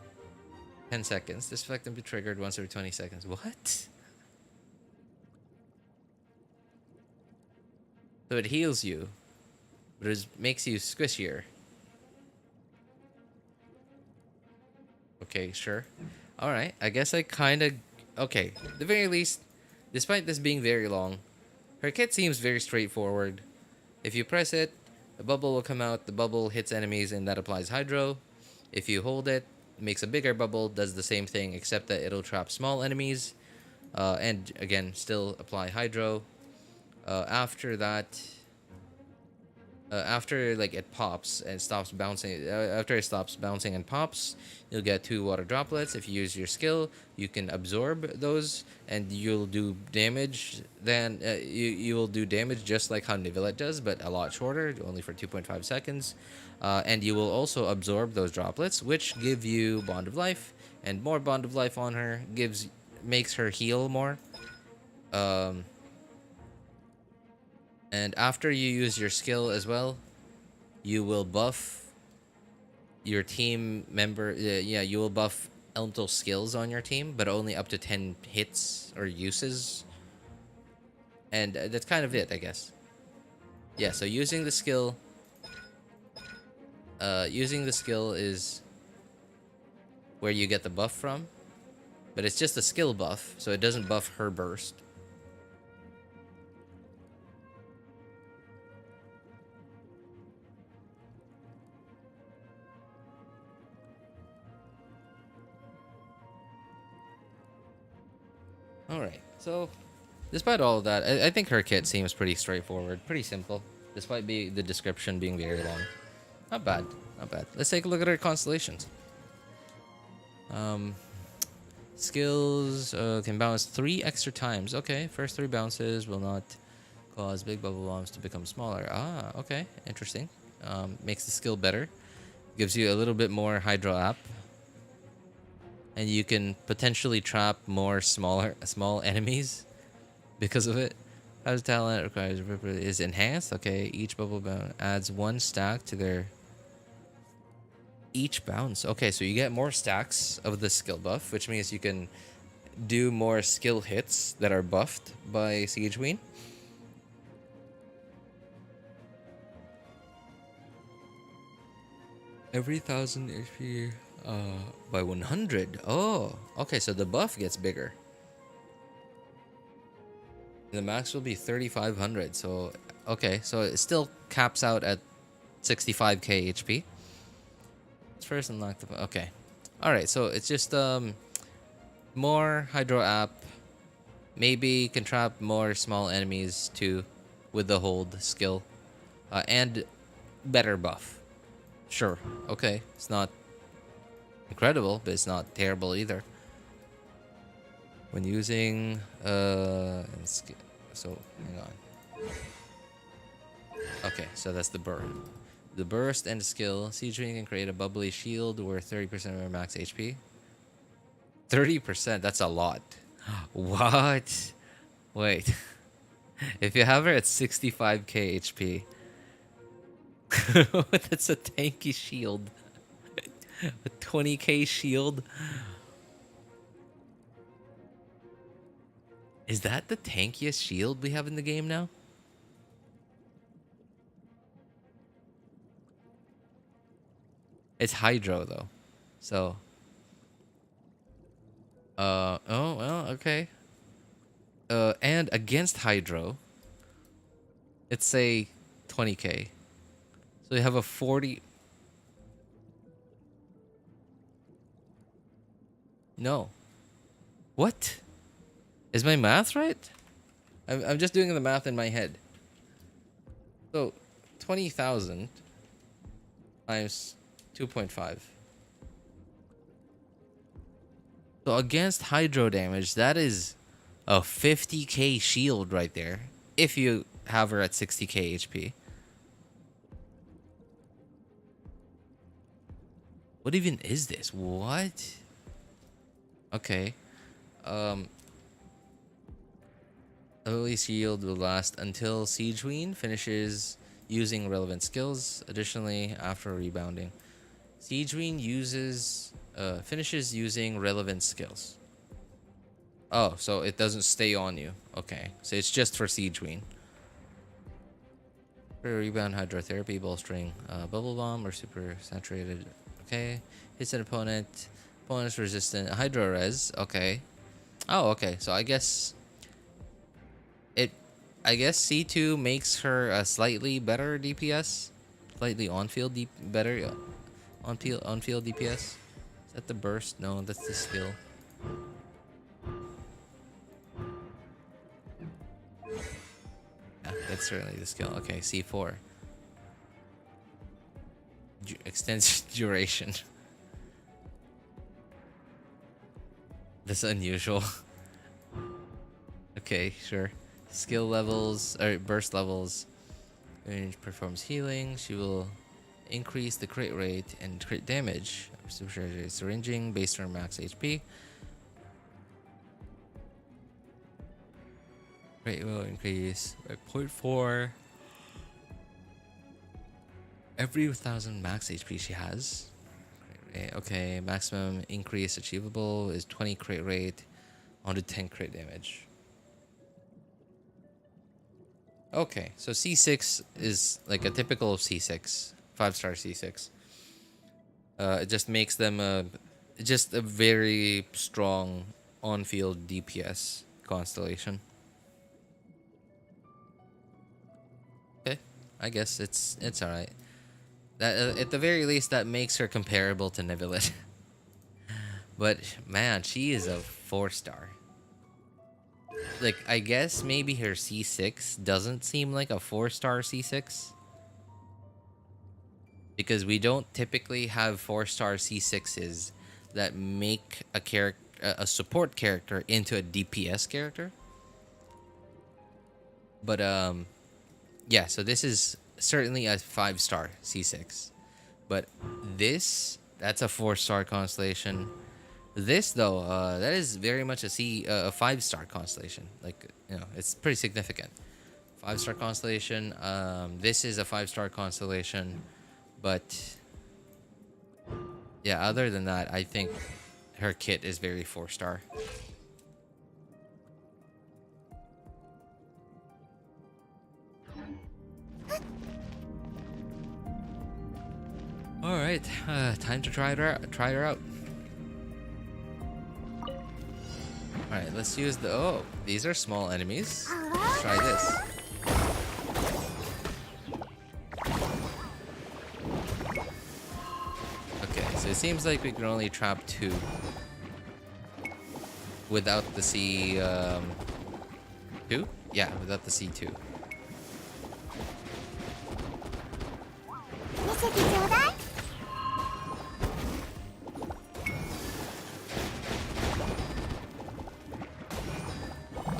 10 seconds. This effect can be triggered once every 20 seconds. What? So it heals you, but it makes you squishier. Okay, sure. Alright, I guess I kind of... Okay, at the very least, despite this being very long, her kit seems very straightforward. If you press it, a bubble will come out, the bubble hits enemies, and that applies Hydro. If you hold it, it makes a bigger bubble, does the same thing, except that it'll trap small enemies. And again, still apply Hydro. After that... after like it pops and stops bouncing, after it stops bouncing and pops, you'll get 2 water droplets. If you use your skill, you can absorb those, and you'll do damage. Then you will do damage just like how Nivelet does, but a lot shorter, only for 2.5 seconds. And you will also absorb those droplets, which give you Bond of Life, and more Bond of Life on her makes her heal more. And after you use your skill as well, you will buff your team member. You will buff elemental skills on your team, but only up to 10 hits or uses. And that's kind of it, I guess. Yeah, so using the skill... using the skill is where you get the buff from. But it's just a skill buff, so it doesn't buff her burst. Alright, so despite all of that, I think her kit seems pretty straightforward, pretty simple, despite the description being very long. Not bad, not bad. Let's take a look at her constellations. Skills can bounce 3 extra times. Okay, first 3 bounces will not cause big bubble bombs to become smaller. Ah, okay, interesting. Makes the skill better. Gives you a little bit more Hydro app. And you can potentially trap more small enemies because of it. As talent requires is enhanced. Okay, each bubble bounce adds 1 stack to their each bounce. Okay, so you get more stacks of the skill buff, which means you can do more skill hits that are buffed by Sigewinne. Every 1000 HP by 100. Oh, okay, so the buff gets bigger. The max will be 3500. So, okay, so it still caps out at 65k HP. Let's first unlock the... Okay. Alright, so it's just more Hydro app. Maybe can trap more small enemies too with the hold skill. And better buff. Sure, okay. It's not incredible, but it's not terrible either. When using so hang on. Okay, so that's the burst. The burst and skill. Sigewinne can create a bubbly shield worth 30% of her max HP. 30%, that's a lot. What? Wait. If you have her at 65k HP. That's a tanky shield. A 20k shield. Is that the tankiest shield we have in the game now? It's Hydro though. So oh well, okay. And against Hydro, it's say 20k. So you have a 40. No. What? Is my math right? I'm just doing the math in my head. So 20,000 times 2.5. So against Hydro damage, that is a 50k shield right there. If you have her at 60k HP. What even is this? What? Okay. Early shield will last until Sigewinne finishes using relevant skills. Additionally, after rebounding, Sigewinne finishes using relevant skills. Oh, so it doesn't stay on you. Okay, so it's just for Sigewinne. Rebound, hydrotherapy, bolstering, bubble bomb, or super saturated. Okay. Hits an opponent. Opponent's resistant. Hydro res. Okay. Oh, okay. So I guess it. I guess C2 makes her a slightly better DPS, slightly on-field better on-field DPS. Is that the burst? No, that's the skill. Yeah, that's certainly the skill. Okay, C4. Extends duration. That's unusual. Okay, sure. Skill levels, or burst levels. Range performs healing. She will increase the crit rate and crit damage. Syringing based on max HP. Rate will increase by 0.4 every 1,000 max HP she has. Okay, maximum increase achievable is 20 crit rate onto 10 crit damage. Okay, so C6 is like a typical C6, 5-star C6. It just makes them just a very strong on-field DPS constellation. Okay, I guess it's alright. That at the very least, that makes her comparable to Neuvillette. But man, she is a 4-star. Like, I guess maybe her C6 doesn't seem like a 4-star C6. Because we don't typically have 4-star C6s that make a support character into a DPS character. But yeah, so this is certainly a 5-star C6. But that's a 4-star constellation. This though, that is very much a 5-star constellation. Like, you know, it's pretty significant. 5-star constellation. This is a 5-star constellation, but yeah, other than that, I think her kit is very 4-star. All right, time to try her out. Alright, let's use the... Oh, these are small enemies. Let's try this. Okay, so it seems like we can only trap 2. Without the C... 2? Yeah, without the C2.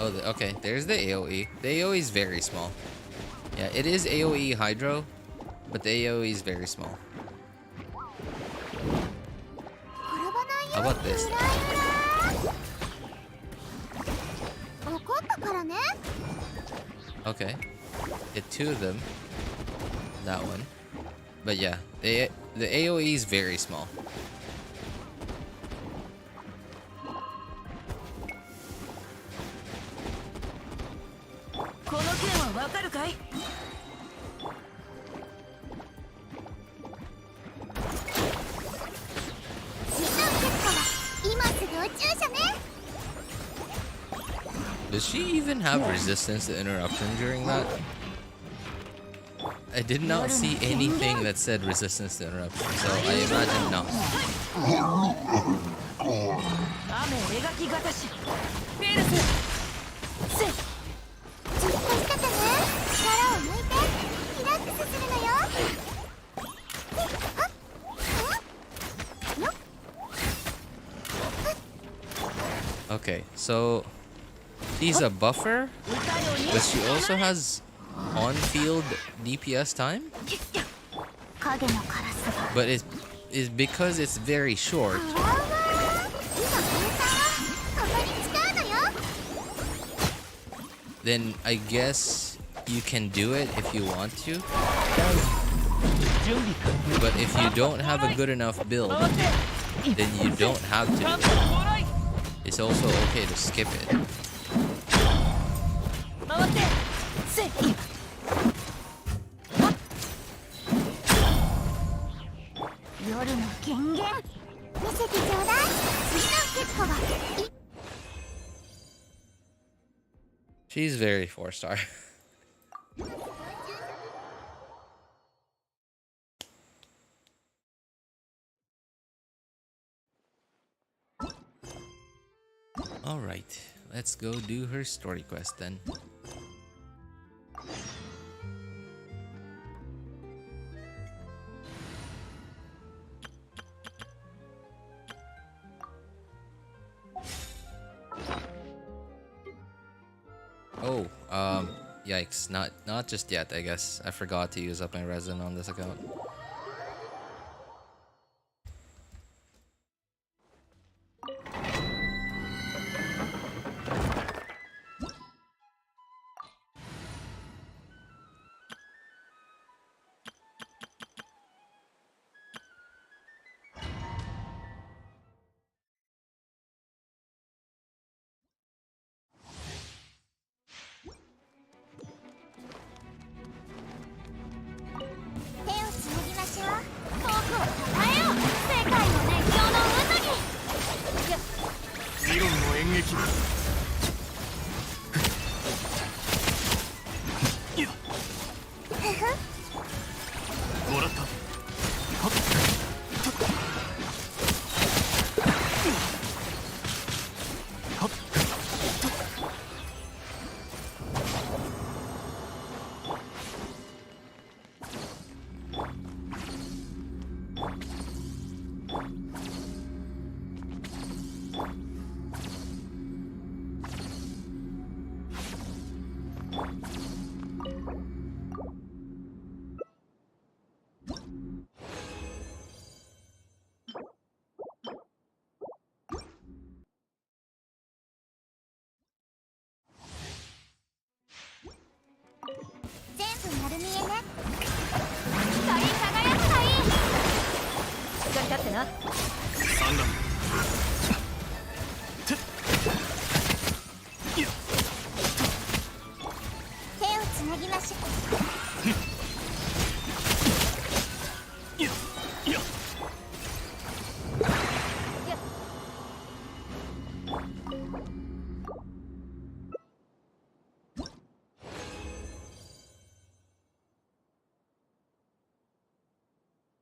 Oh, okay, there's the AoE. The AoE is very small. Yeah, it is AoE Hydro, but the AoE is very small. How about this? Okay, hit 2 of them. That one. But yeah, the AoE is very small. Does she even have resistance to interruption during that? I did not see anything that said resistance to interruption, so I imagine not. Okay, so she's a buffer, but she also has on-field DPS time. But it's because it's very short. Then I guess you can do it if you want to. But if you don't have a good enough build, then you don't have to. It's also okay to skip it. She's very 4-star. Alright, let's go do her story quest then. Oh, yikes, not just yet, I guess. I forgot to use up my resin on this account.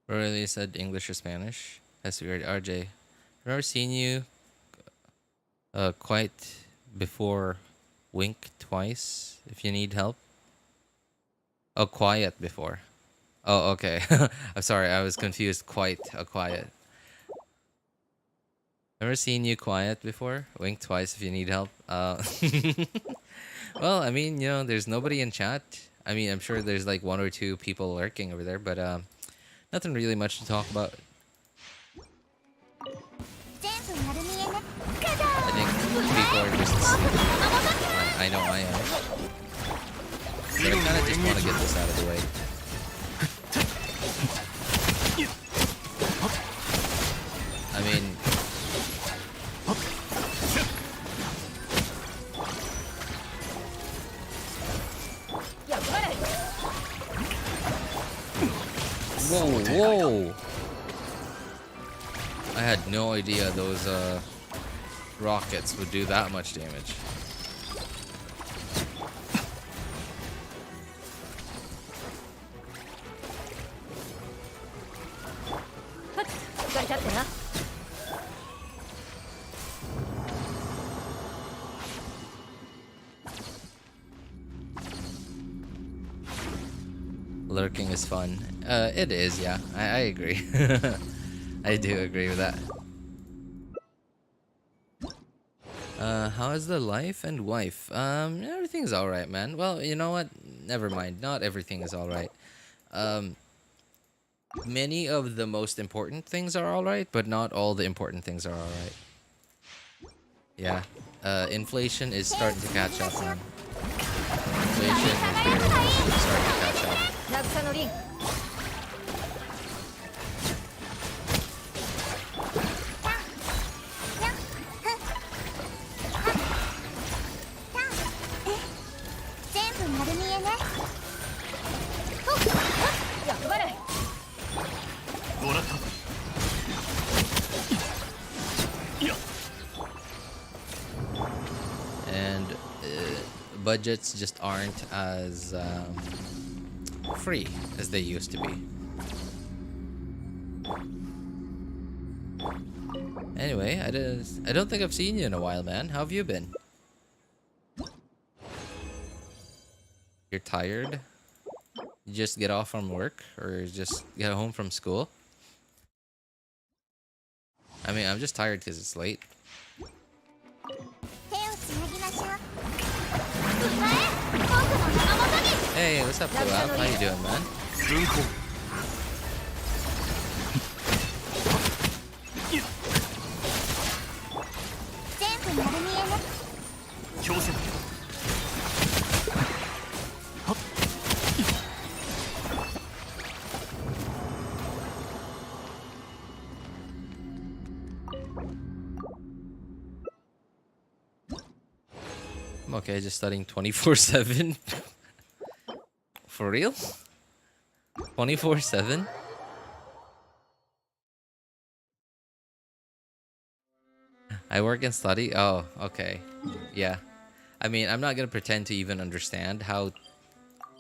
Really said English or Spanish. That's weird. RJ, remember seeing you quite before wink twice if you need help? Oh, quiet before. Oh, okay. I'm sorry, I was confused. Quite a quiet. Ever seen you quiet before? Wink twice if you need help. Well, I mean, you know, there's nobody in chat. I mean, I'm sure there's like 1 or 2 people lurking over there, but nothing really much to talk about. I think people are just asleep. I know I am. But I kind of just want to get this out of the way. I mean... Whoa, whoa! I had no idea those rockets would do that much damage. Lurking is fun. It is, yeah. I agree. I do agree with that. How is the life and wife? Everything's alright, man. Well, you know what? Never mind. Not everything is alright. Many of the most important things are alright, but not all the important things are alright. Yeah. Inflation is starting to catch up, man. Inflation is very much starting to catch up. budgets just aren't as free as they used to be. Anyway, I don't think I've seen you in a while, man. How have you been? You're tired? You just get off from work or just get home from school? I mean, I'm just tired because it's late. Hey, what's up, Foliar? How you doing, man? I'm okay, just studying 24/7. For real? 24/7? I work and study? Oh, okay. Yeah. I mean, I'm not gonna pretend to even understand how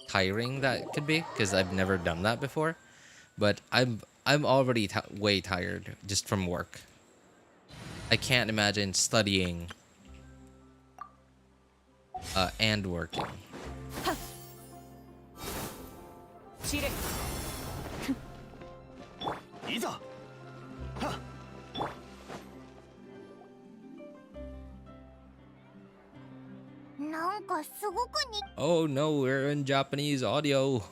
tiring that could be, because I've never done that before. But I'm already way tired just from work. I can't imagine studying and working. Oh no, we're in Japanese audio.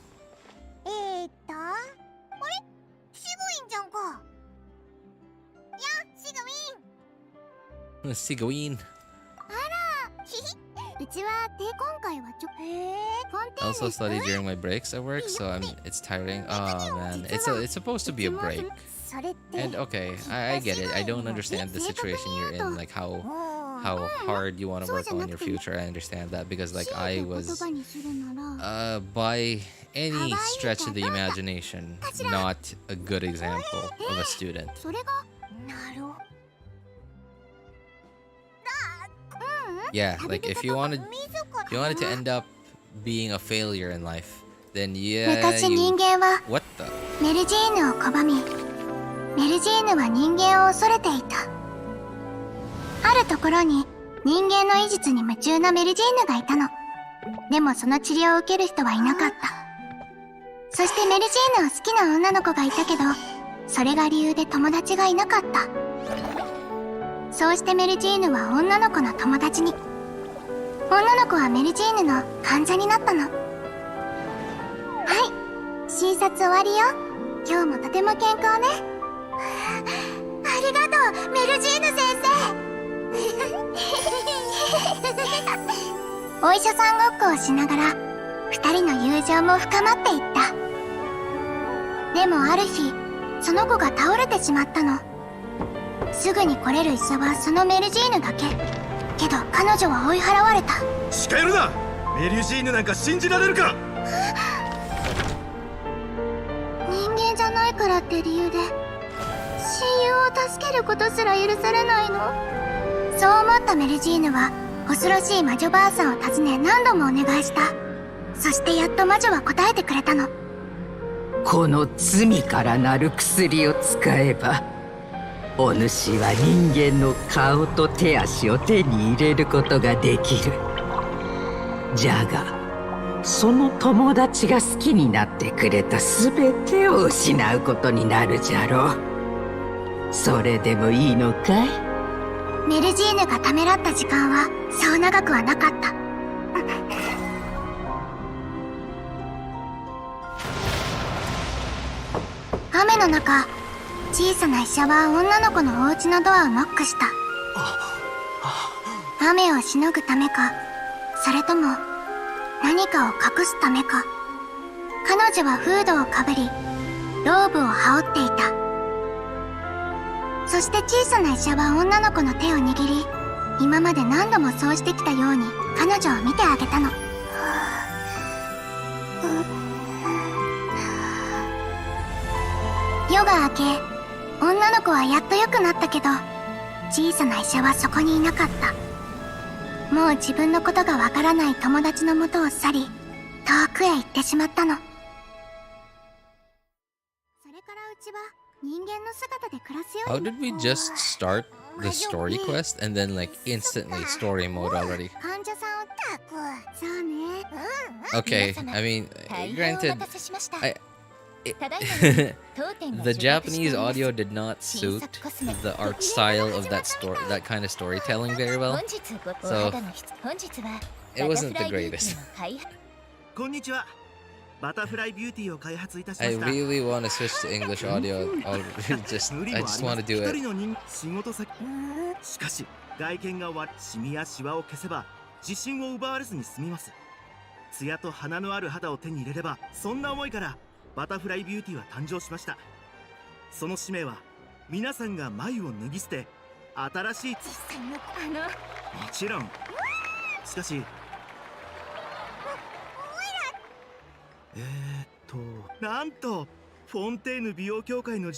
Sigewinne. I also study during my breaks at work, so it's tiring. Oh man, it's supposed to be a break. And okay, I get it. I don't understand the situation you're in, like how hard you want to work on your future. I understand that because like I was by any stretch of the imagination not a good example of a student. Yeah, like if you wanted to end up being a failure in life, then yeah, what the? メルジーヌを拒み、メルジーヌは人間を恐れていた。あるところに人間の医術に夢中なメルジーヌがいたの。でもその治療を受ける人はいなかった。そしてメルジーヌは好きな女の子がいたけど、それが理由で友達がいなかった。そうしてメルジーヌは女の子の友達に。女の子はメルジーヌの患者になったの。はい、診察終わりよ。今日もとても健康ね。ありがとう、メルジーヌ先生。お医者さんごっこをしながら二人の友情も深まっていった。でもある日、その子が倒れてしまったの。すぐに来れる医者はそのメルジーヌだけ。けど彼女は追い払われた。近寄るな。メルジーヌなんか信じられるか。人間じゃないからって理由で親友を助けることすら許されないの。そう思ったメルジーヌは恐ろしい魔女ばあさんを訪ね何度もお願いした。そしてやっと魔女は答えてくれたの。この罪からなる薬を使えば、お主は人間の顔と手足を手に入れることができる。じゃがその友達が好きになってくれた全てを失うことになるじゃろう。それでもいいのかい？メルジーヌがためらった時間はそう長くはなかった。雨の中、小さな医者は女の子のお家のドアをノックした。雨をしのぐためか、それとも何かを隠すためか。彼女はフードをかぶり、ローブを羽織っていた。そして小さな医者は女の子の手を握り、今まで何度もそうしてきたように彼女を見てあげたの。夜が明け、女の子はやっと良くなったけど、小さな医者はそこにいなかった。もう自分のことがわからない友達の元を去り、遠くへ行ってしまったの。それからうちは人間の姿で暮らすよ How うに。 did we just start the story quest and then like instantly story mode already? 患者さんをそうね。Okay, I mean, 大変お granted, 待たせしました I, ただいまより当店が the 受諾してい Japanese ます audio did not 新 suit 作コスメ the art style of that story, that kind of storytelling very well. 本日ごお肌の質本日は It wasn't the バタフライビューティ greatest. ーの開発こんにちは。バタフライビューティーを開発いたしま I した。 really want to switch to English audio. I just 無理 I もあ just りま want す to do 一 it. 人の人仕事先。しかし外見が悪いシミやシワを消せば自信を奪われずに済みます。ツヤと花のある肌を手に入れれば、そんな思いからバタフライビューティーは誕生しました。その使命は皆さんが眉を脱ぎ捨て新しいもちろん。しかしなんとフォンテーヌ美容協会の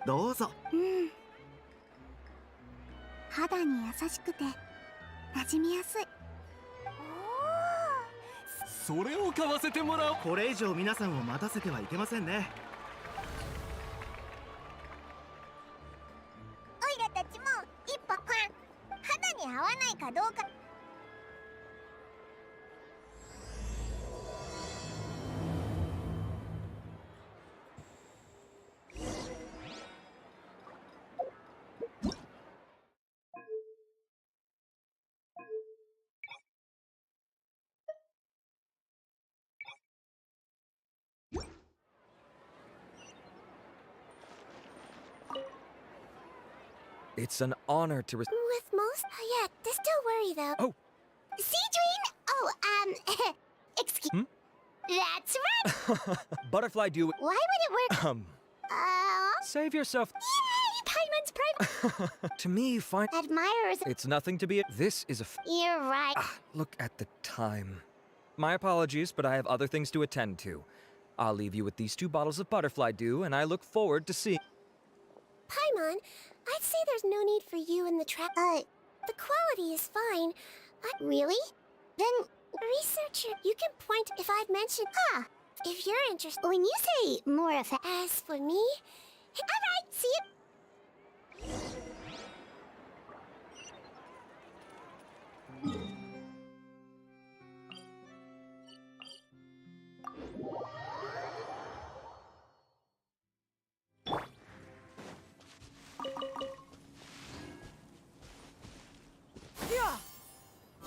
どうぞ。肌に優しくて馴染みやすい。それを買わせてもらおう。これ以上皆さんを待たせてはいけませんね。オイラたちも一歩肌に合わないかどうか。It's an honor to With most? Yeah, just don't worry though. Oh. Sigewinne? Oh, excuse. Hmm? That's right. Butterfly do. Why would it work? Save yourself. Yay! Paimon's private To me, fine. admirers. It's nothing to be. This is a. You're right. Look at the time. My apologies, but I have other things to attend to. I'll leave you with these 2 bottles of butterfly dew, and I look forward to seeing. Paimon, I'd say there's no need for you in the trap. The quality is fine. Really? Then, researcher, you can point if I've mentioned. If you're interested. When you say more of a. As for me, alright, see you.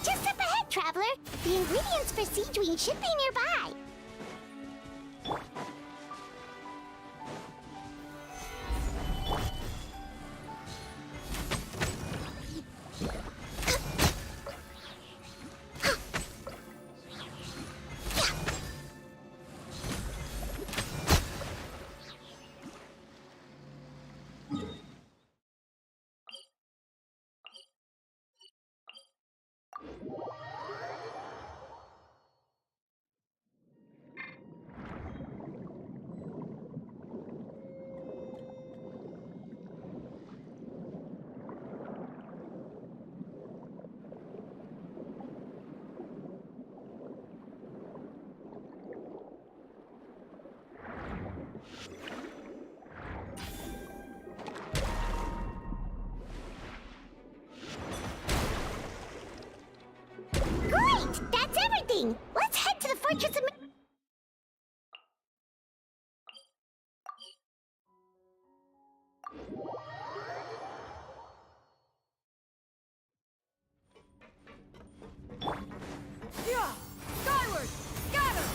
Just up ahead, traveler. The ingredients for Sigewinne should be nearby. Great! That's everything! Let's head to the Fortress of... Skyward! Scatter!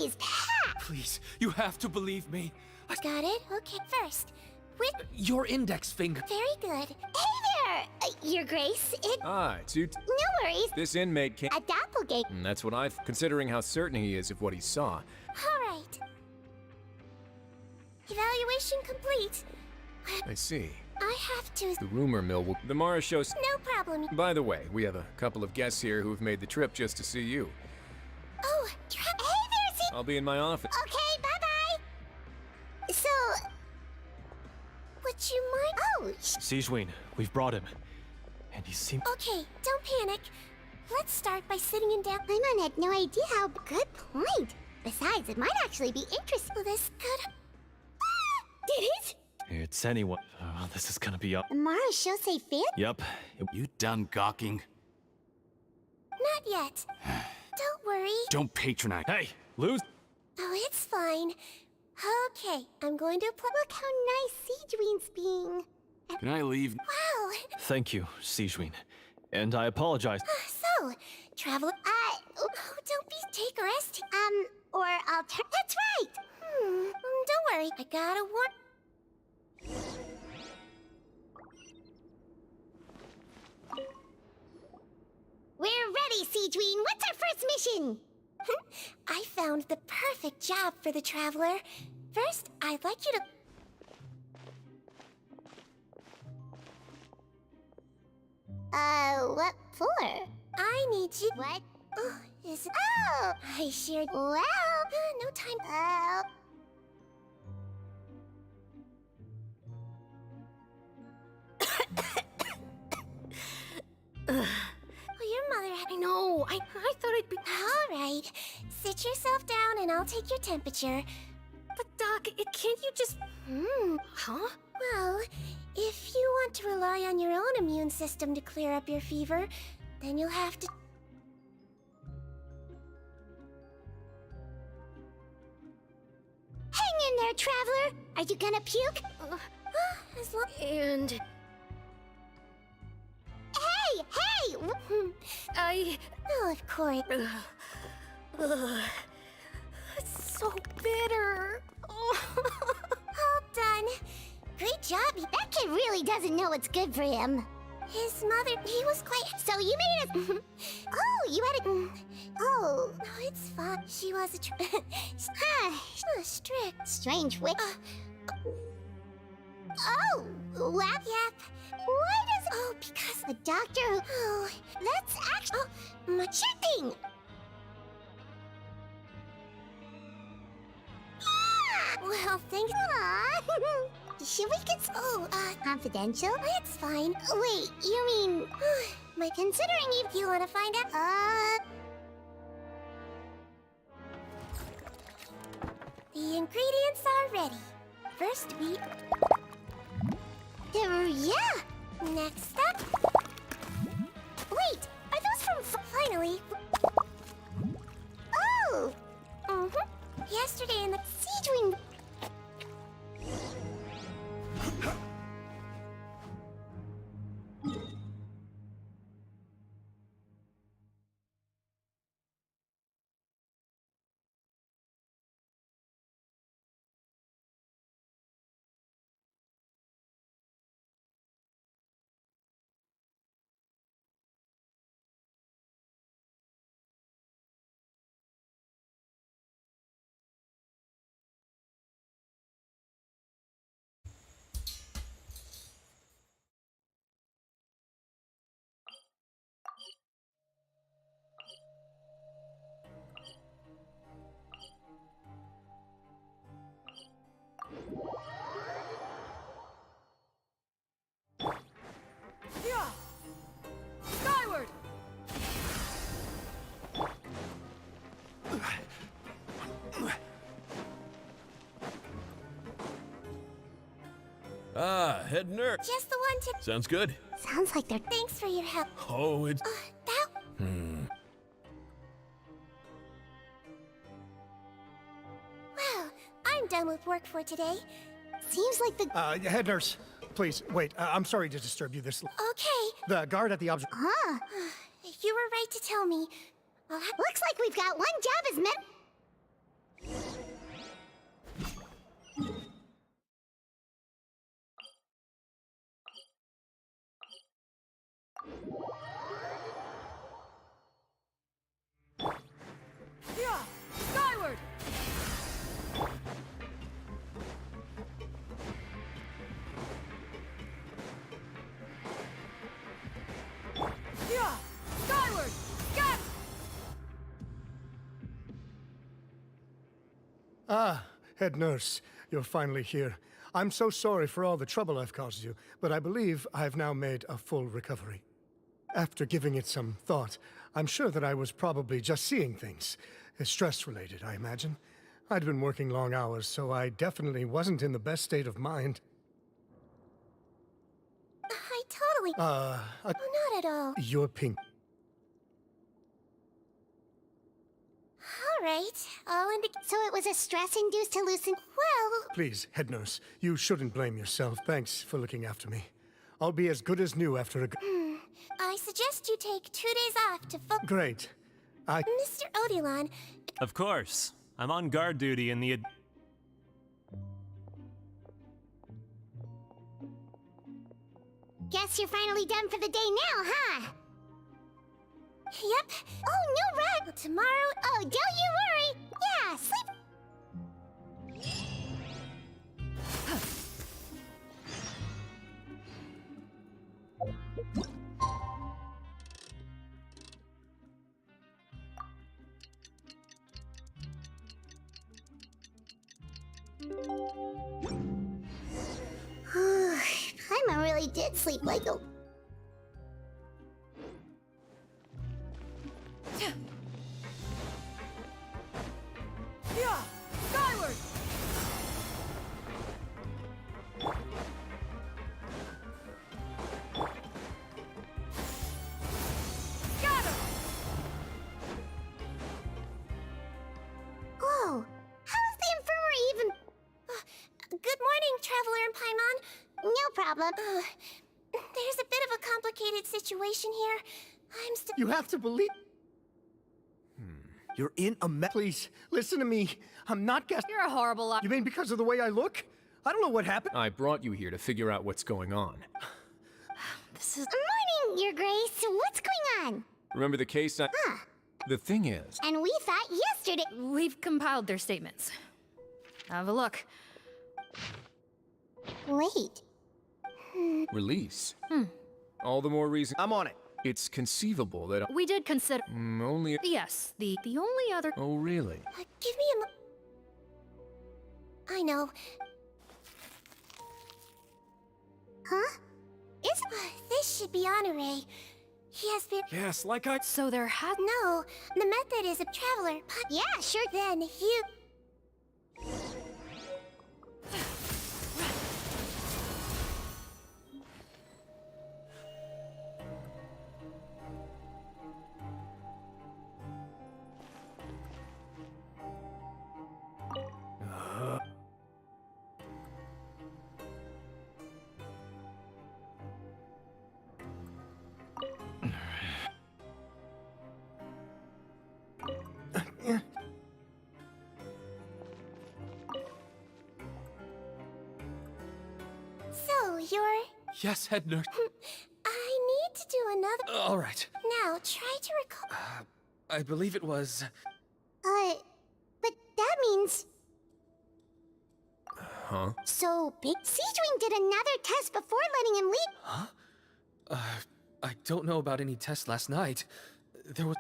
is packed! Please, you have to believe me. Got it? Okay, first. With Your index finger. very good. Hey there, Your Grace. Ah, it's you. No worries. This inmate can't. A doppelganger. That's what I. Considering how certain he is of what he saw. Alright. Evaluation complete. I see. I have to. The rumor mill will. The Mara shows. No problem. By the way, we have a couple of guests here who have made the trip just to see you. Oh, Hey there, I'll be in my office. Okay, bye-bye. So, would you mind? oh, Sigewinne, we've brought him. And he seemed. Okay, don't panic. Let's start by sitting him down. Paimon had no idea how. Good point. Besides, it might actually be interesting. Well, this could. Did it? It's anyone. Oh, this is gonna be up. Mara Shosei fan? Yep. You done gawking? Not yet. Don't worry. Don't patronize. Hey, lose. Oh, it's fine. Okay, I'm going to apply. Look how nice Sigewinne's being. Can I leave? Wow. Thank you, Sigewinne. And I apologize. So, travel. Oh, don't be take a rest. Or I'll turn. That's right. Don't worry. I got a warn. We're ready, Sigewinne. What's our first mission? I found the perfect job for the traveler. First, I'd like you to. What for? I need you. What? Oh, is it? Oh! I shared. Well, No time. Oh, your mother had. no, I thought I'd be. All right. Sit yourself down and I'll take your temperature. But Doc, can't you just... Huh? Well, if you want to rely on your own immune system to clear up your fever, then you'll have to. Hang in there, traveler. Are you gonna puke? As long. And... Hey! I... Oh, of course. It's so bitter. All done. Great job. That kid really doesn't know what's good for him. His mother, he was quite. So you made it... Oh, you had a... Oh. No, it's fine. She was a strict. Strange way... Oh, well... Yep. Why does... Oh, because The doctor who... Oh, Let's actually... my Shooting! well, thanks. Should we get... Oh, Confidential? it's fine. Wait, you mean... My Considering you want to find out? The ingredients are ready. First we. Yeah! Next up. Wait, are those from... Finally. Oh! Yesterday in the. Sigewinne... Skyward. Ah, head nurse. Just the one to. Sounds good. Sounds like they're... Thanks for your help. Oh, it's. That. Well, I'm done with work for today. Seems like the... Head nurse, please, wait. I'm sorry to disturb you this... Okay. The guard at the Huh? You were right to tell me. I'll have. Looks like we've got one job as men... Ah, head nurse, you're finally here. I'm so sorry for all the trouble I've caused you, but I believe I've now made a full recovery. After giving it some thought, I'm sure that I was probably just seeing things. Stress-related, I imagine. I'd been working long hours, so I definitely wasn't in the best state of mind. I totally... Oh, not at all. You're pink. Alright, I'll indicate... So it was a stress-induced hallucination? Well... Please, head nurse, you shouldn't blame yourself. Thanks for looking after me. I'll be as good as new after a... I suggest you take 2 days off to focus... Great. Mr. Odilon... Of course. I'm on guard duty in the... Guess you're finally done for the day now, huh? Yep. Oh, no right. Tomorrow... Oh, don't you worry. Yeah, sleep... Paimon really did sleep like a... Yeah! Skyward! Scatter! Whoa! How is the infirmary even... good morning, Traveler and Paimon. No problem. There's a bit of a complicated situation here. I'm still... You have to believe... You're in a mess. Please, listen to me. I'm not guessing. You're a horrible liar. You mean because of the way I look? I don't know what happened. I brought you here to figure out what's going on. This is... Morning, Your Grace. What's going on? Remember the case I... The thing is... And we thought yesterday... We've compiled their statements. Have a look. Wait. Release. All the more reason... I'm on it. It's conceivable that... We did consider... only... Yes, the only other... Oh, really? Give me I know. Huh? This should be Honore. He has been... Yes, like I... So there had... No, the method is a traveler. Yeah, sure. Then you... So, you're... Yes, head nurse. I need to do another... All right. Now, try to recall... I believe it was... But that means... Huh? So, Big Sigewinne did another test before letting him leave. Huh? I don't know about any test last night. There was...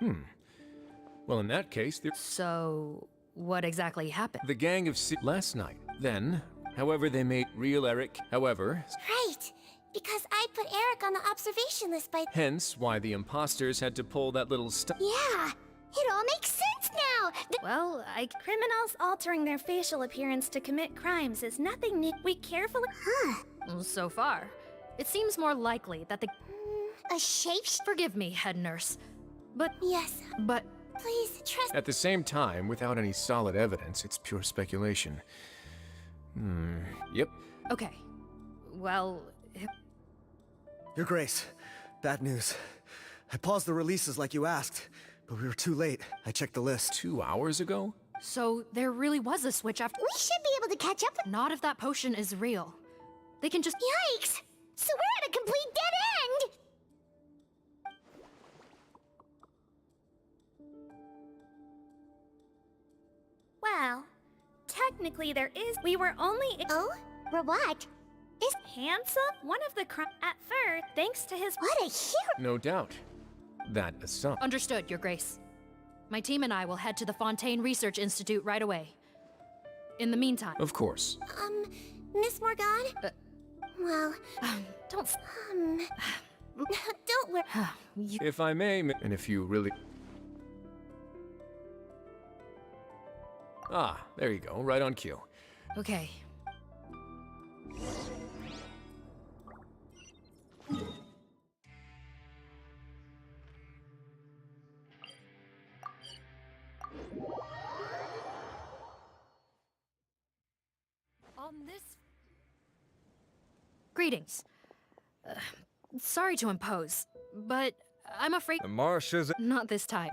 Well, in that case, So, what exactly happened? the gang of last night. Then, however, they made real Eric. However, Right, because I put Eric on the observation list by... hence why the imposters had to pull that little stuff. Yeah, it all makes sense now. Well, Criminals altering their facial appearance to commit crimes is nothing new. We carefully... So far, it seems more likely that the... A shape... Forgive me, head nurse. But... Yes, But... please, trust... At the same time, without any solid evidence, it's pure speculation. Yep. Okay. Well... Your Grace, bad news. I paused the releases like you asked, but we were too late. I checked the list. 2 hours ago? So, there really was a switch after... We should be able to catch up with... Not if that potion is real. They can just... Yikes! So we're at a complete dead end! Well, technically there is... We were only... Oh? For what? Is Handsome? One of the at first, thanks to his... What a hero! No doubt. That assumption. Understood, Your Grace. My team and I will head to the Fontaine Research Institute right away. In the meantime. Of course. Miss Morgane? Well, Don't... don't worry. If I may, and if you really... Ah, there you go, right on cue. Okay. On this... Greetings. Sorry to impose, but I'm afraid... Marsha's... Not this time.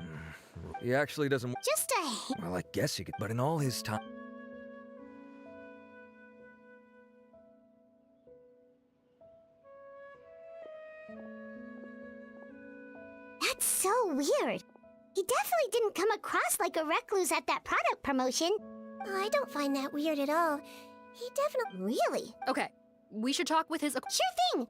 He actually doesn't... Just a... Well, I guess you could, but in all his time... That's so weird. He definitely didn't come across like a recluse at that product promotion. I don't find that weird at all. He definitely... Really? Okay, we should talk with his... Sure thing!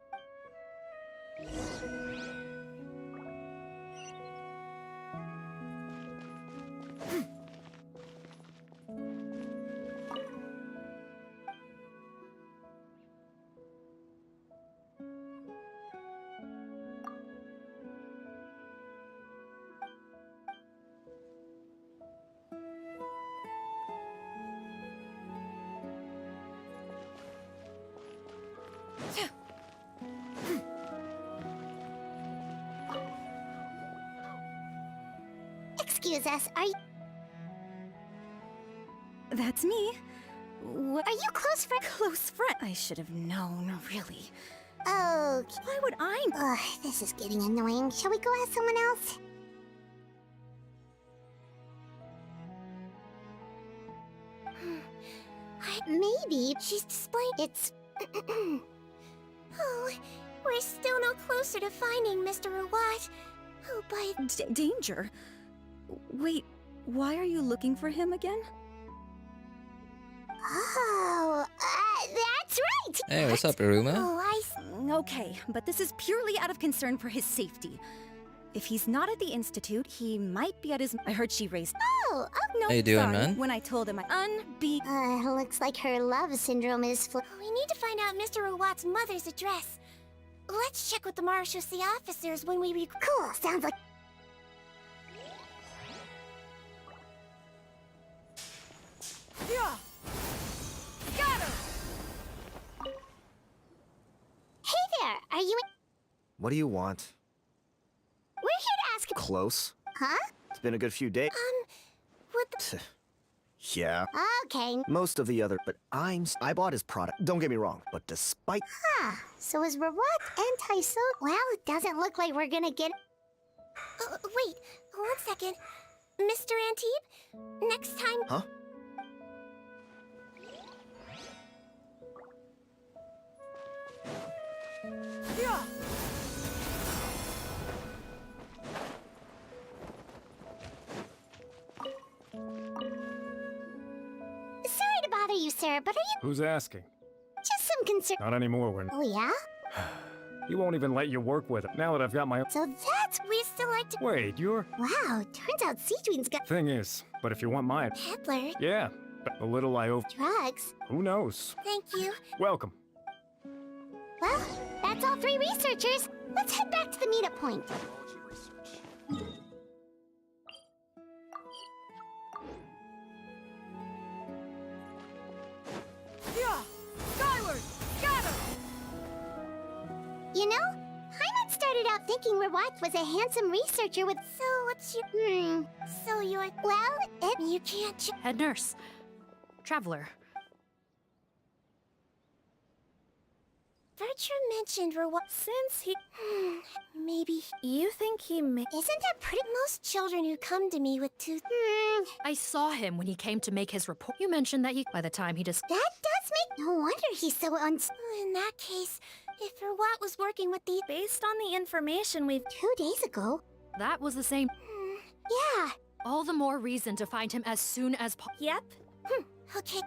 Excuse us, are you... That's me. Are you close friend? Close friend? I should have known, really. Oh... Why would I? Ugh, this is getting annoying. Shall we go ask someone else? Maybe she's displaying... It's... Oh, we're still no closer to finding Mr. Rawat. Oh, but... Danger? Wait, why are you looking for him again? Oh, that's right! Hey, what's up, Iruma? Oh, Okay, but this is purely out of concern for his safety. If he's not at the Institute, he might be at his... I heard she raised... Oh, no, How you doing, sorry. man? When I told him looks like her love syndrome is full. We need to find out Mr. Rawat's mother's address. Let's check with the Marechaussee officers when we Cool, sounds like... Yeah! Got her! Hey there, are you... What do you want? We're here to ask... Close? Huh? It's been a good few days. What the... Yeah. Okay. Most of the other, but I bought his product. Don't get me wrong, but despite... Huh. So is Rawat anti-so... Well, it doesn't look like we're gonna get... wait, 1 second. Mr. Antibes, next time... Huh? Yeah! Sorry to bother you, sir, but are you... Who's asking? Just some concern... Not anymore, when... Oh, yeah? He won't even let you work with it, now that I've got my... So that's... We still like to... Wait, you're... Wow, turns out Sigewinne's got... Thing is, but if you want my... Peddler? Yeah, but a little I owe... Drugs? Who knows? Thank you. Welcome. Well, that's all 3 researchers. Let's head back to the meetup point. Yeah! Skyward! Scatter! You know, Hyman started out thinking Rawat was a handsome researcher with... So what's your... So you're... Well, you can't... Head nurse. Traveler. Bertram mentioned Rawat... Since he... Maybe... You think he may... Isn't that pretty... Most children who come to me with tooth... I saw him when he came to make his report. You mentioned that by the time he just... That does make... No wonder he's so In that case, if Rawat was working with the... Based on the information we've... 2 days ago... That was the same... Yeah. All the more reason to find him as soon as Yep. Okay.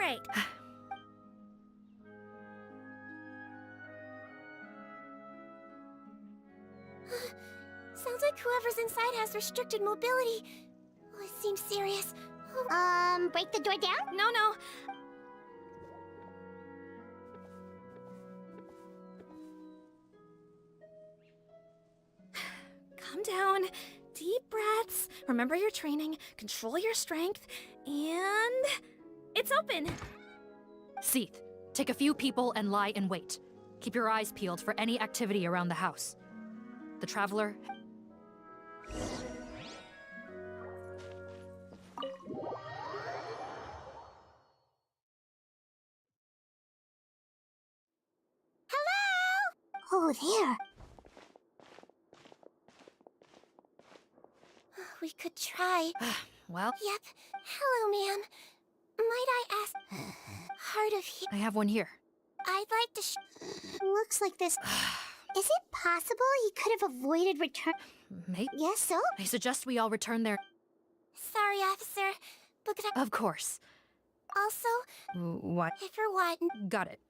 Great. Sounds like whoever's inside has restricted mobility. Oh, it seems serious. Break the door down? No, no. Calm down. Deep breaths. Remember your training. Control your strength. And... it's open! Seath, take a few people and lie in wait. Keep your eyes peeled for any activity around the house. The Traveler... Oh, there. We could try. Well... Yep. Hello, ma'am. Might I ask... Heart of he... I have one here. I'd like to Looks like this... Is it possible he could have avoided return... Maybe? Yes, so? I suggest we all return there. Sorry, officer. But could I... Of course. Also... What? If you're what... Got it.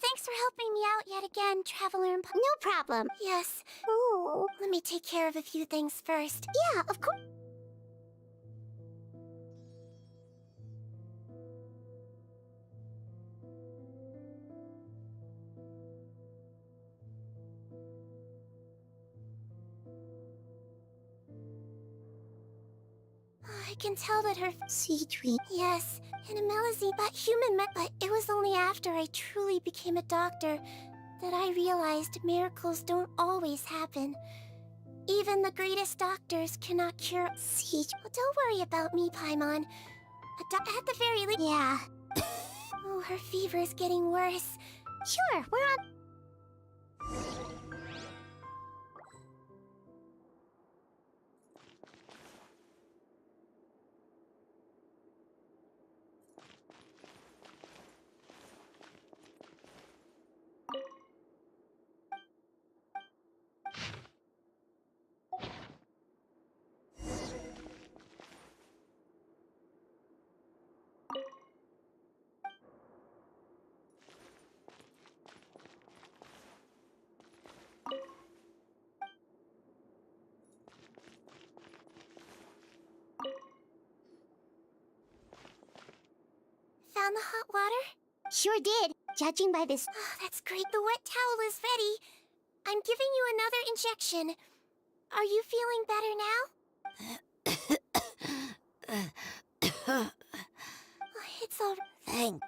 Thanks for helping me out yet again, Traveler and... No problem. Yes. Oh. Let me take care of a few things first. Yeah, of course. I can tell that her... Sigewinne. Yes, and a Melazine, but human but it was only after I truly became a doctor that I realized miracles don't always happen. Even the greatest doctors cannot cure... Sigewinne. Well, don't worry about me, Paimon. At the very least... Yeah. Oh, her fever is getting worse. Sure, we're on... Found the hot water? Sure did. Judging by this... Oh, that's great. The wet towel is ready. I'm giving you another injection. Are you feeling better now? It's all... Thanks.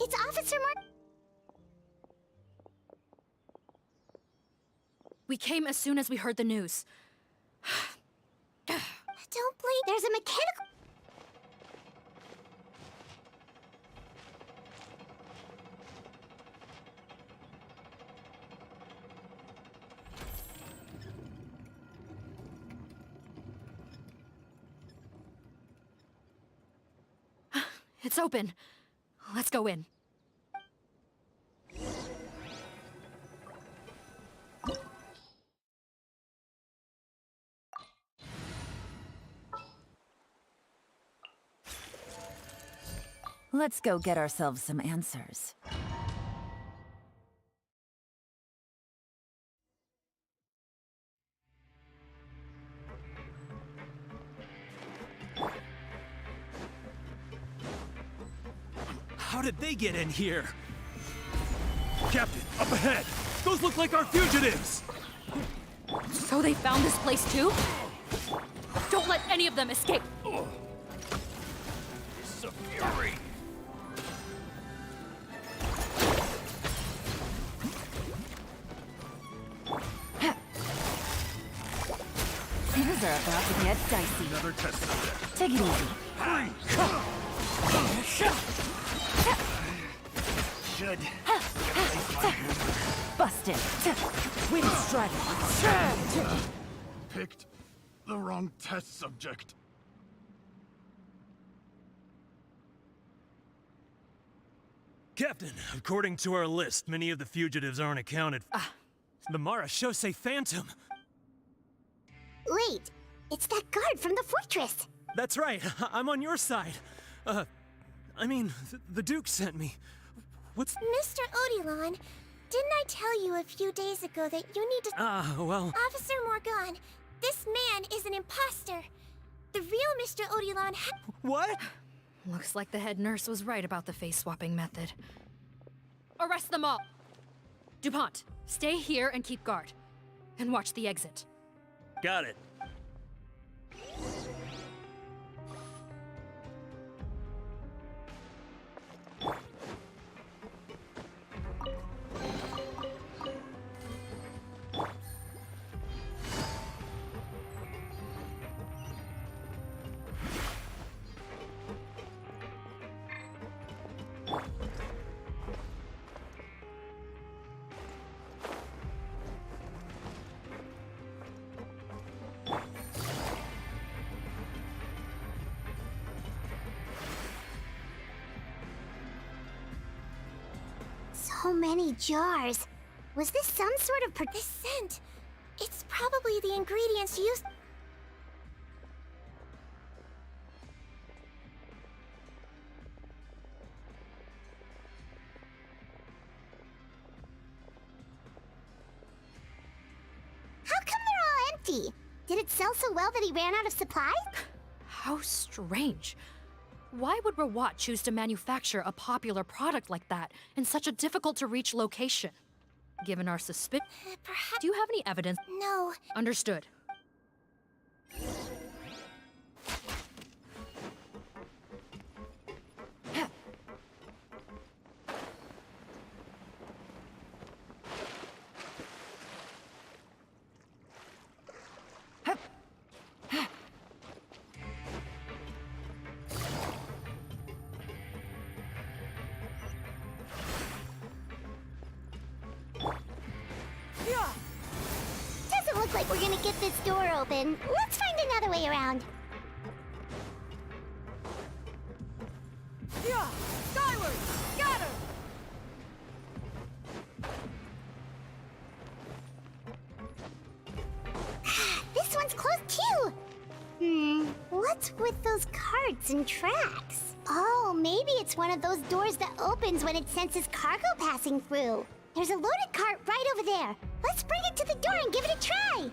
It's Officer Mark... We came as soon as we heard the news. Don't blame... There's a mechanical... It's open. Let's go in. Let's go get ourselves some answers. How did they get in here? Captain, up ahead! Those look like our fugitives! So they found this place too? Don't let any of them escape! It's a fury! about to get dicey. Another test subject. Take it easy. Should. Busted. Wind strike. Picked the wrong test subject. Captain, according to our list, many of the fugitives aren't accounted for. The Mara Shosei Phantom. Wait, it's that guard from the fortress. That's right, I'm on your side. The Duke sent me. What's... Mr. Odilon, didn't I tell you a few days ago that you need to... well... Officer Morgan, this man is an imposter. The real Mr. Odilon What? Looks like the head nurse was right about the face-swapping method. Arrest them all! DuPont, stay here and keep guard. And watch the exit. Got it. So many jars. Was this some sort of this scent? It's probably the ingredients used. How come they're all empty? Did it sell so well that he ran out of supplies? How strange. Why would Rawat choose to manufacture a popular product like that in such a difficult-to-reach location? Given our suspicion, Perhaps... Do you have any evidence? No. Understood. Doesn't look like we're gonna get this door open. Let's find another way around. Yeah! Skyward! Scatter! This one's closed too! What's with those carts and tracks? Oh, maybe it's one of those doors that opens when it senses cargo passing through. There's a loaded cart right over there. Let's bring it to the door and give it a try!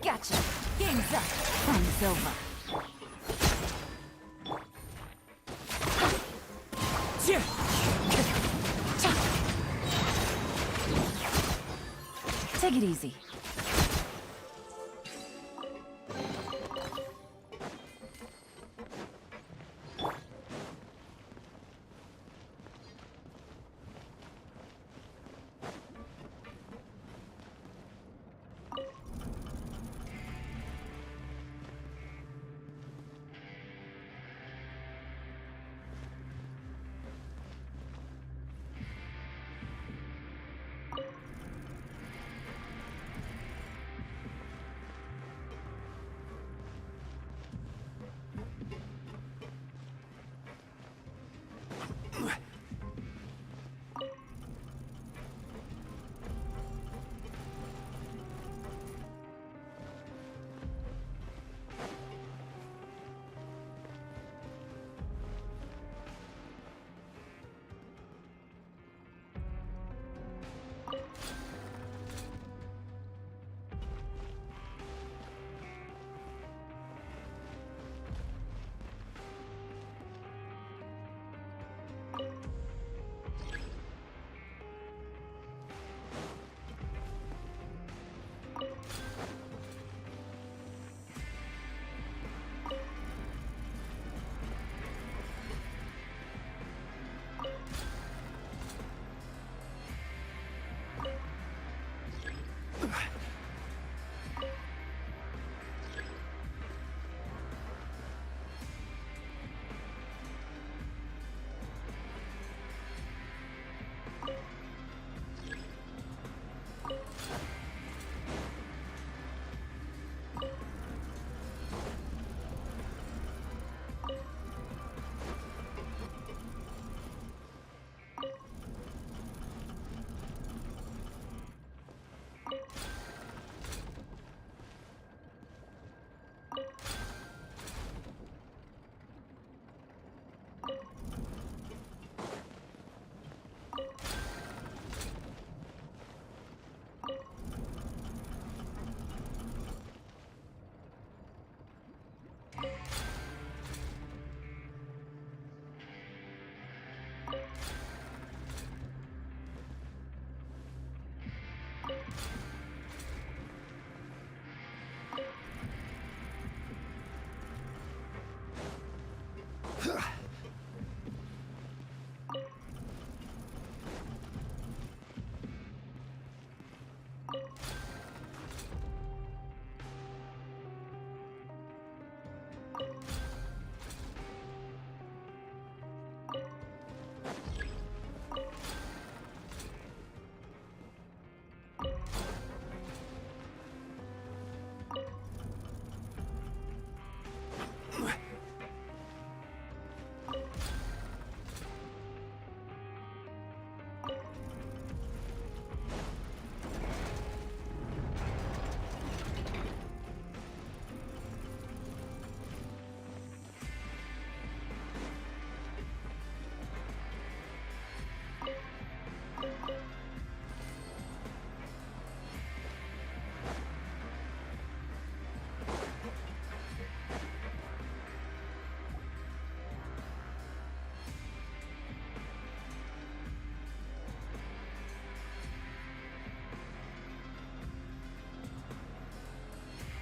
Gotcha. Game's up. Time's over. Take it easy.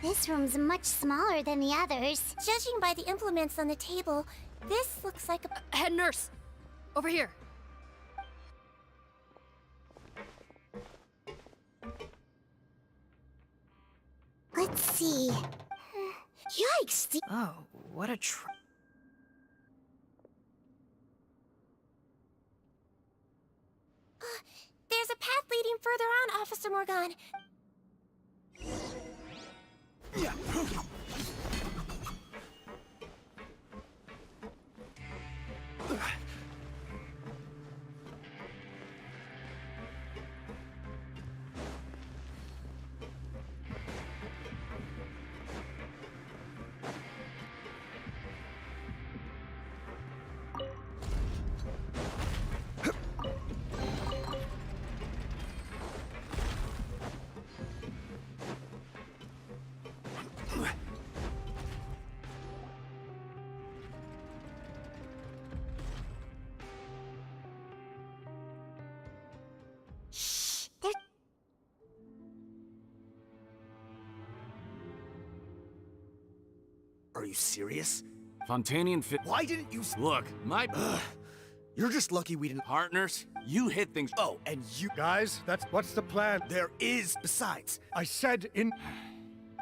This room's much smaller than the others. Judging by the implements on the table, this looks like a... Head nurse! Over here. Let's see. Yikes! Oh, what a There's a path leading further on, Officer Morgan. Are you serious? Fontanian fit. Why didn't you Look, my. You're just lucky we didn't. Partners, you hit things. Oh, and you. Guys, what's the plan? There is, besides. I said in.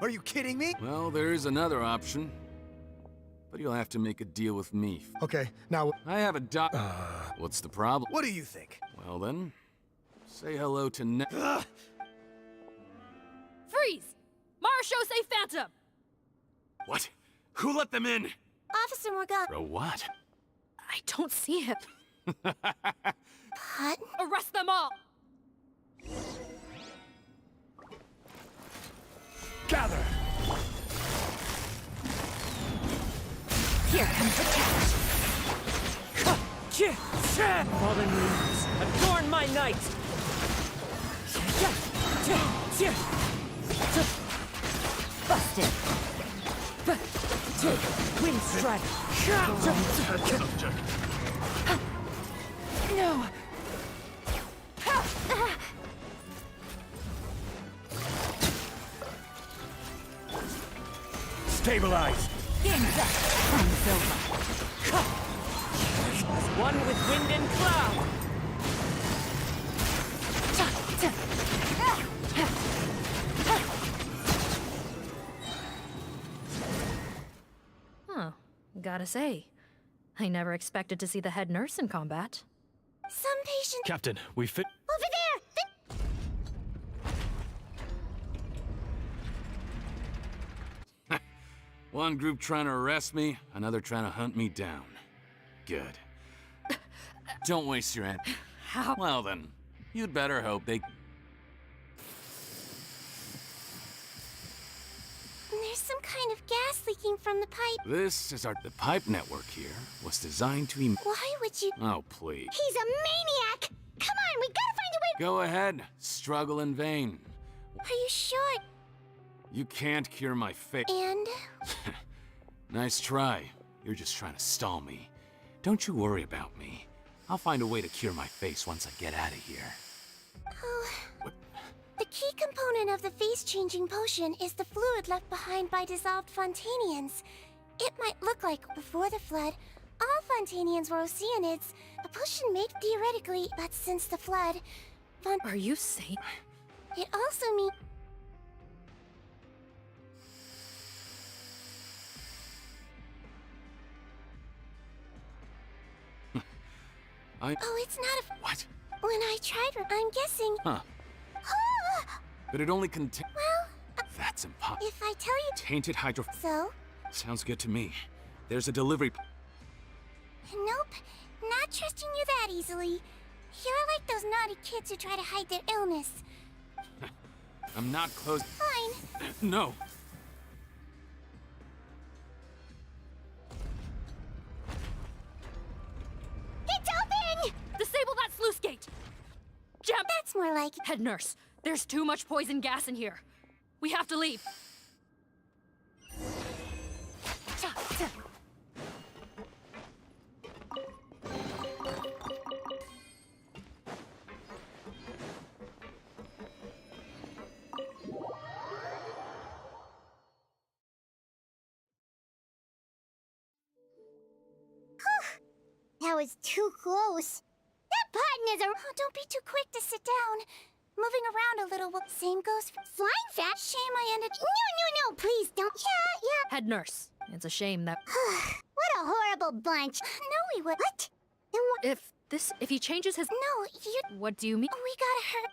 Are you kidding me? Well, there is another option. But you'll have to make a deal with me. Okay, now. I have a doc. What's the problem? What do you think? Well then, say hello to Freeze! Marshal say Phantom! What? Who let them in? Officer Morgan. For what? I don't see him. What? Arrest them all! Gather! Here comes the catch! Fallen leaves, adorn my night! Busted. Wind strike. No! Stabilize! Game's up. Time's over. As one with wind and cloud! Huh. Gotta say, I never expected to see the head nurse in combat. Some patient... Captain, we fit. Over there! One group trying to arrest me, another trying to hunt me down. Good. Don't waste your energy. How? Well then, you'd better hope they... There's some kind of gas leaking from the pipe. This is the pipe network here was designed to Why would you... Oh, please. He's a maniac! Come on, we gotta find a way... Go ahead. Struggle in vain. Are you sure? You can't cure my fate. And? Nice try. You're just trying to stall me. Don't you worry about me. I'll find a way to cure my face once I get out of here. Oh... The key component of the face-changing potion is the fluid left behind by dissolved Fontanians. It might look like, before the flood, all Fontanians were Oceanids, a potion made theoretically, but since the flood... Are you saying... It also means... Oh, it's not a... What? When I tried, I'm guessing... Huh. But it only contains... Well... That's impossible. If I tell you... Tainted hydro... So? Sounds good to me. There's a delivery... Nope. Not trusting you that easily. You're like those naughty kids who try to hide their illness. I'm not close... Fine. No. It's open! Disable that sluice gate! Jump! That's more like... Head nurse, there's too much poison gas in here. We have to leave. That was too close. That button is a... Oh, don't be too quick to sit down. Moving around a little. Same goes for Flying fat? Shame I ended. No, please don't. Yeah. Head nurse. It's a shame that... What a horrible bunch. No, we would. What? Then what? If he changes his... No, you... What do you mean? We gotta hurt...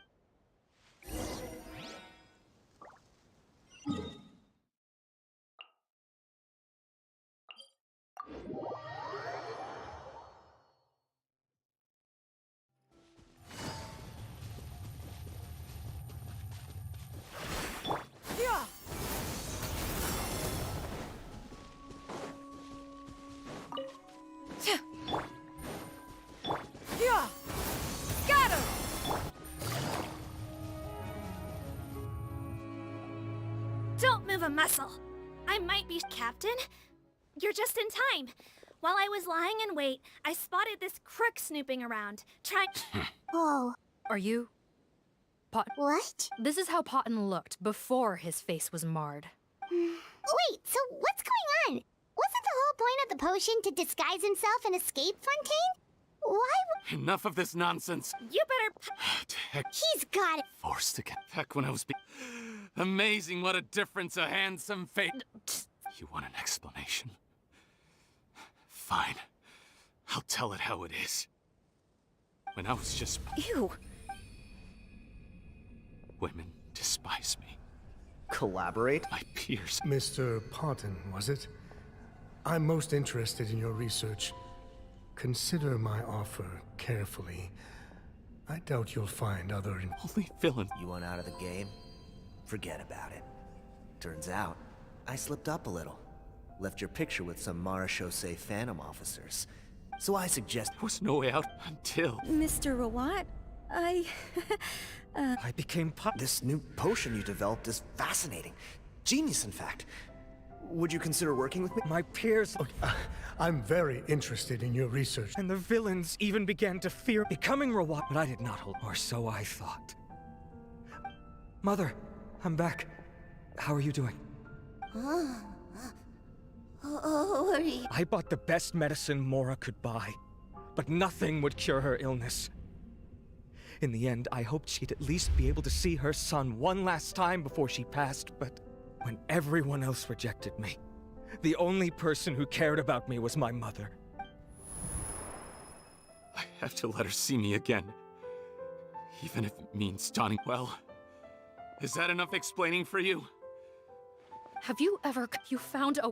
Scatter! Don't move a muscle. I might be Captain. You're just in time. While I was lying in wait, I spotted this crook snooping around, trying... Oh. Are you... Pot... What? This is how Potton looked before his face was marred. Wait, so what's going on? Wasn't the whole point of the potion to disguise himself and escape Fontaine? Why would... Enough of this nonsense. You better... Heck, He's got it. forced again. Heck, when I was amazing what a difference a handsome face... You want an explanation? Fine. I'll tell it how it is. When I was just... Ew. Women despise me. Collaborate? My peers. Mr. Potton, was it? I'm most interested in your research. Consider my offer carefully. I doubt you'll find other... Only villain. You want out of the game? Forget about it. Turns out, I slipped up a little. Left your picture with some Marechaussee Phantom officers. So I suggest... There was no way out until... Mr. Rawat, I became This new potion you developed is fascinating. Genius, in fact. Would you consider working with me? My peers... Look, I'm very interested in your research. And the villains even began to fear becoming Rawat, but I did not hold, or so I thought. Mother, I'm back. How are you doing? I bought the best medicine Mora could buy, but nothing would cure her illness. In the end, I hoped she'd at least be able to see her son one last time before she passed, but when everyone else rejected me, the only person who cared about me was my mother. I have to let her see me again. Even if it means donning... Well, is that enough explaining for you? Have you ever... You found a...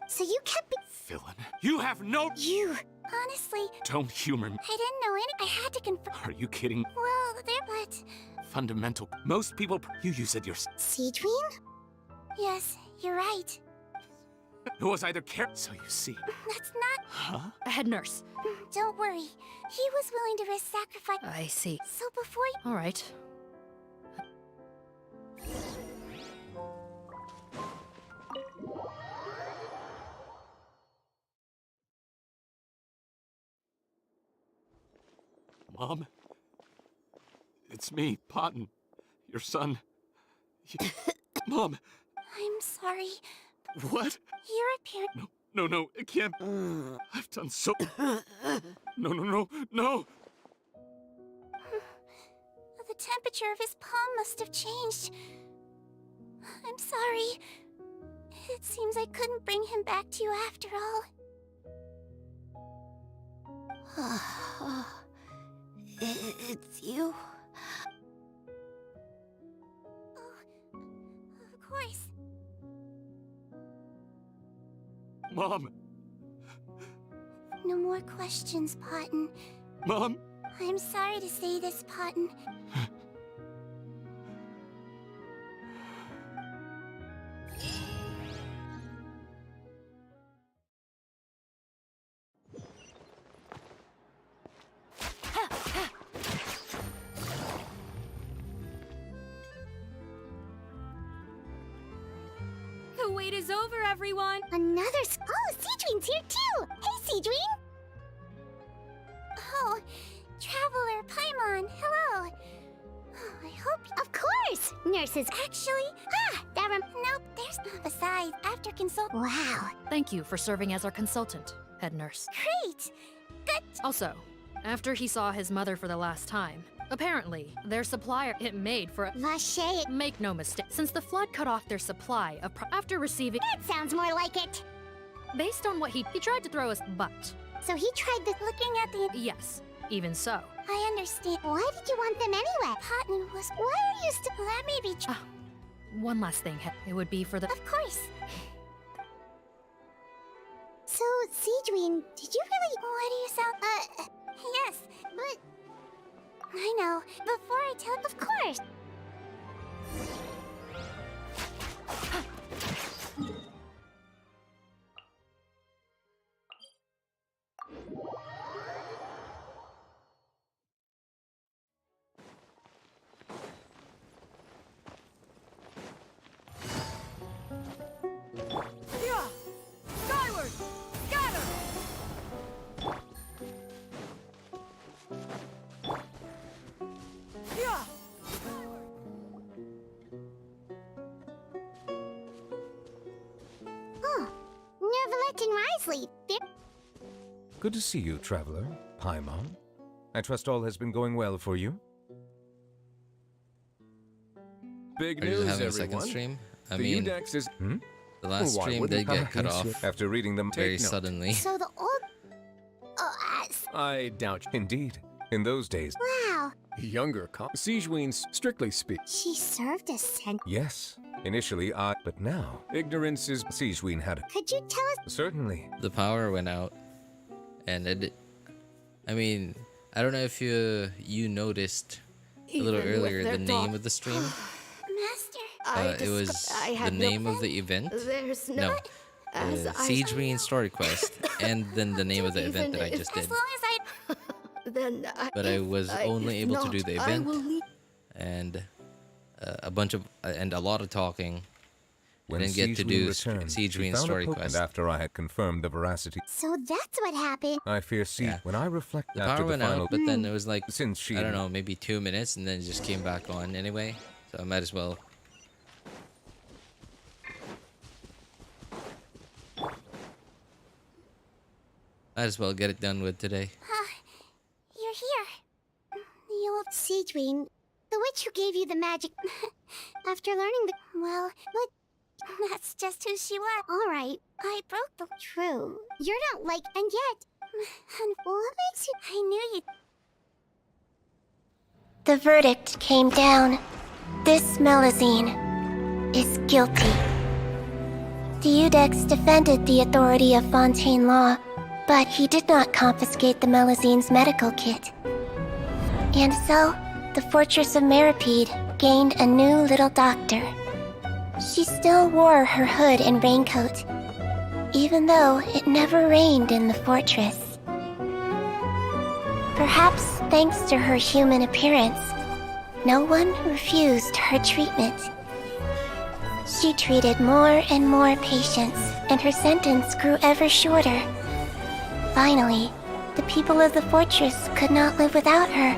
So you kept... Villain. You have no... You... Honestly... Don't humor me. I didn't know any... I had to confirm... Are you kidding? Well, there, but... Fundamental... Most people... You use it yourself. Sigewinne? Yes, you're right. It was either care... So you see... That's not... Huh? A head nurse. Don't worry. He was willing to risk sacrifice... I see. So before you... All right. Mom? It's me, Potton. Your son. Mom! I'm sorry. What? You're a parent... No, it can't... I've done so... No. The temperature of his palm must have changed. I'm sorry. It seems I couldn't bring him back to you after all. It's you? Oh, of course. Mom! No more questions, Potton. Mom! I'm sorry to say this, Potton. The wait is over, everyone! Another... Oh, Sigewinne's here too! Hey, Sigewinne! Oh, Traveler, Paimon, hello! Oh, I hope... Of course! Nurses... Actually... Nope, there's... Besides, after consult... Wow. Thank you for serving as our consultant, head nurse. Great! Also, after he saw his mother for the last time, apparently, their supplier it made for Vache. Make no mistake, since the flood cut off their supply of after receiving. That sounds more like it. Based on what he tried to throw us, but So he tried the looking at the. yes, even so. I understand. Why did you want them anyway? Cotton was. Why are you still? That may be true. One last thing, it would be for the. Of course. So, Sigewinne, did you really? Why do you sound? Yes, but I know. Before I tell, of course. Skyward! Scatter! Oh, Neverlet and Risley. Good to see you, traveler. Paimon. I trust all has been going well for you. Big Are you news, just having a everyone. second stream? I The mean, Udex is. the last Why stream wouldn't did get cut Yes, off after reading them, very take note. suddenly. So the old. I doubt you. Indeed. In those days, Wow. Younger Sigewinne's strictly speak. She served as sent. yes. Initially, but now, Ignorance is. Sigewinne had Could you tell us? certainly. The power went out, and I mean, I don't know if you noticed a little Even with earlier their the dog- name of the stream. Master. It was the name of the event. There's No, as I Sigewinne story quest, and then the name of the event that I just did. then But I was only if able to not, do the I event, will leave. and a lot of talking. I When didn't get to Sigewinne do returned, she Sigewinne's found a story poke, quest. and after I had confirmed the veracity, So that's what happened. I fear when I reflect The after power the went final, out, but then it was like, since she I don't know, maybe 2 minutes, and then it just came back on anyway. So I might as well. Might as well get it done with today. You're here. The old Sigewinne. The witch who gave you the magic. After learning the. Well, but. That's just who she was. Alright. I broke the. True. You're not like. And yet. And what makes you. I knew you. The verdict came down. This Melusine is guilty. The Udex defended the authority of Fontaine law, but he did not confiscate the Melusine's medical kit. And so, the fortress of Meripede gained a new little doctor. She still wore her hood and raincoat, even though it never rained in the fortress. Perhaps thanks to her human appearance, no one refused her treatment. She treated more and more patients, and her sentence grew ever shorter. Finally, the people of the fortress could not live without her,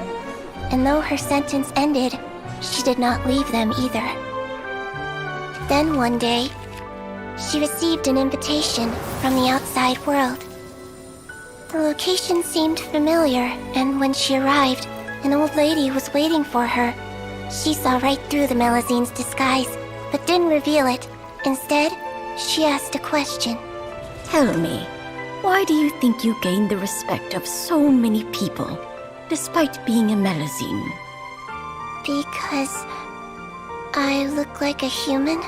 and though her sentence ended, she did not leave them either. Then one day, she received an invitation from the outside world. The location seemed familiar, and when she arrived, an old lady was waiting for her. She saw right through the Melusine's disguise, but didn't reveal it. Instead, she asked a question. Tell me, why do you think you gained the respect of so many people, despite being a Melusine? Because I look like a human?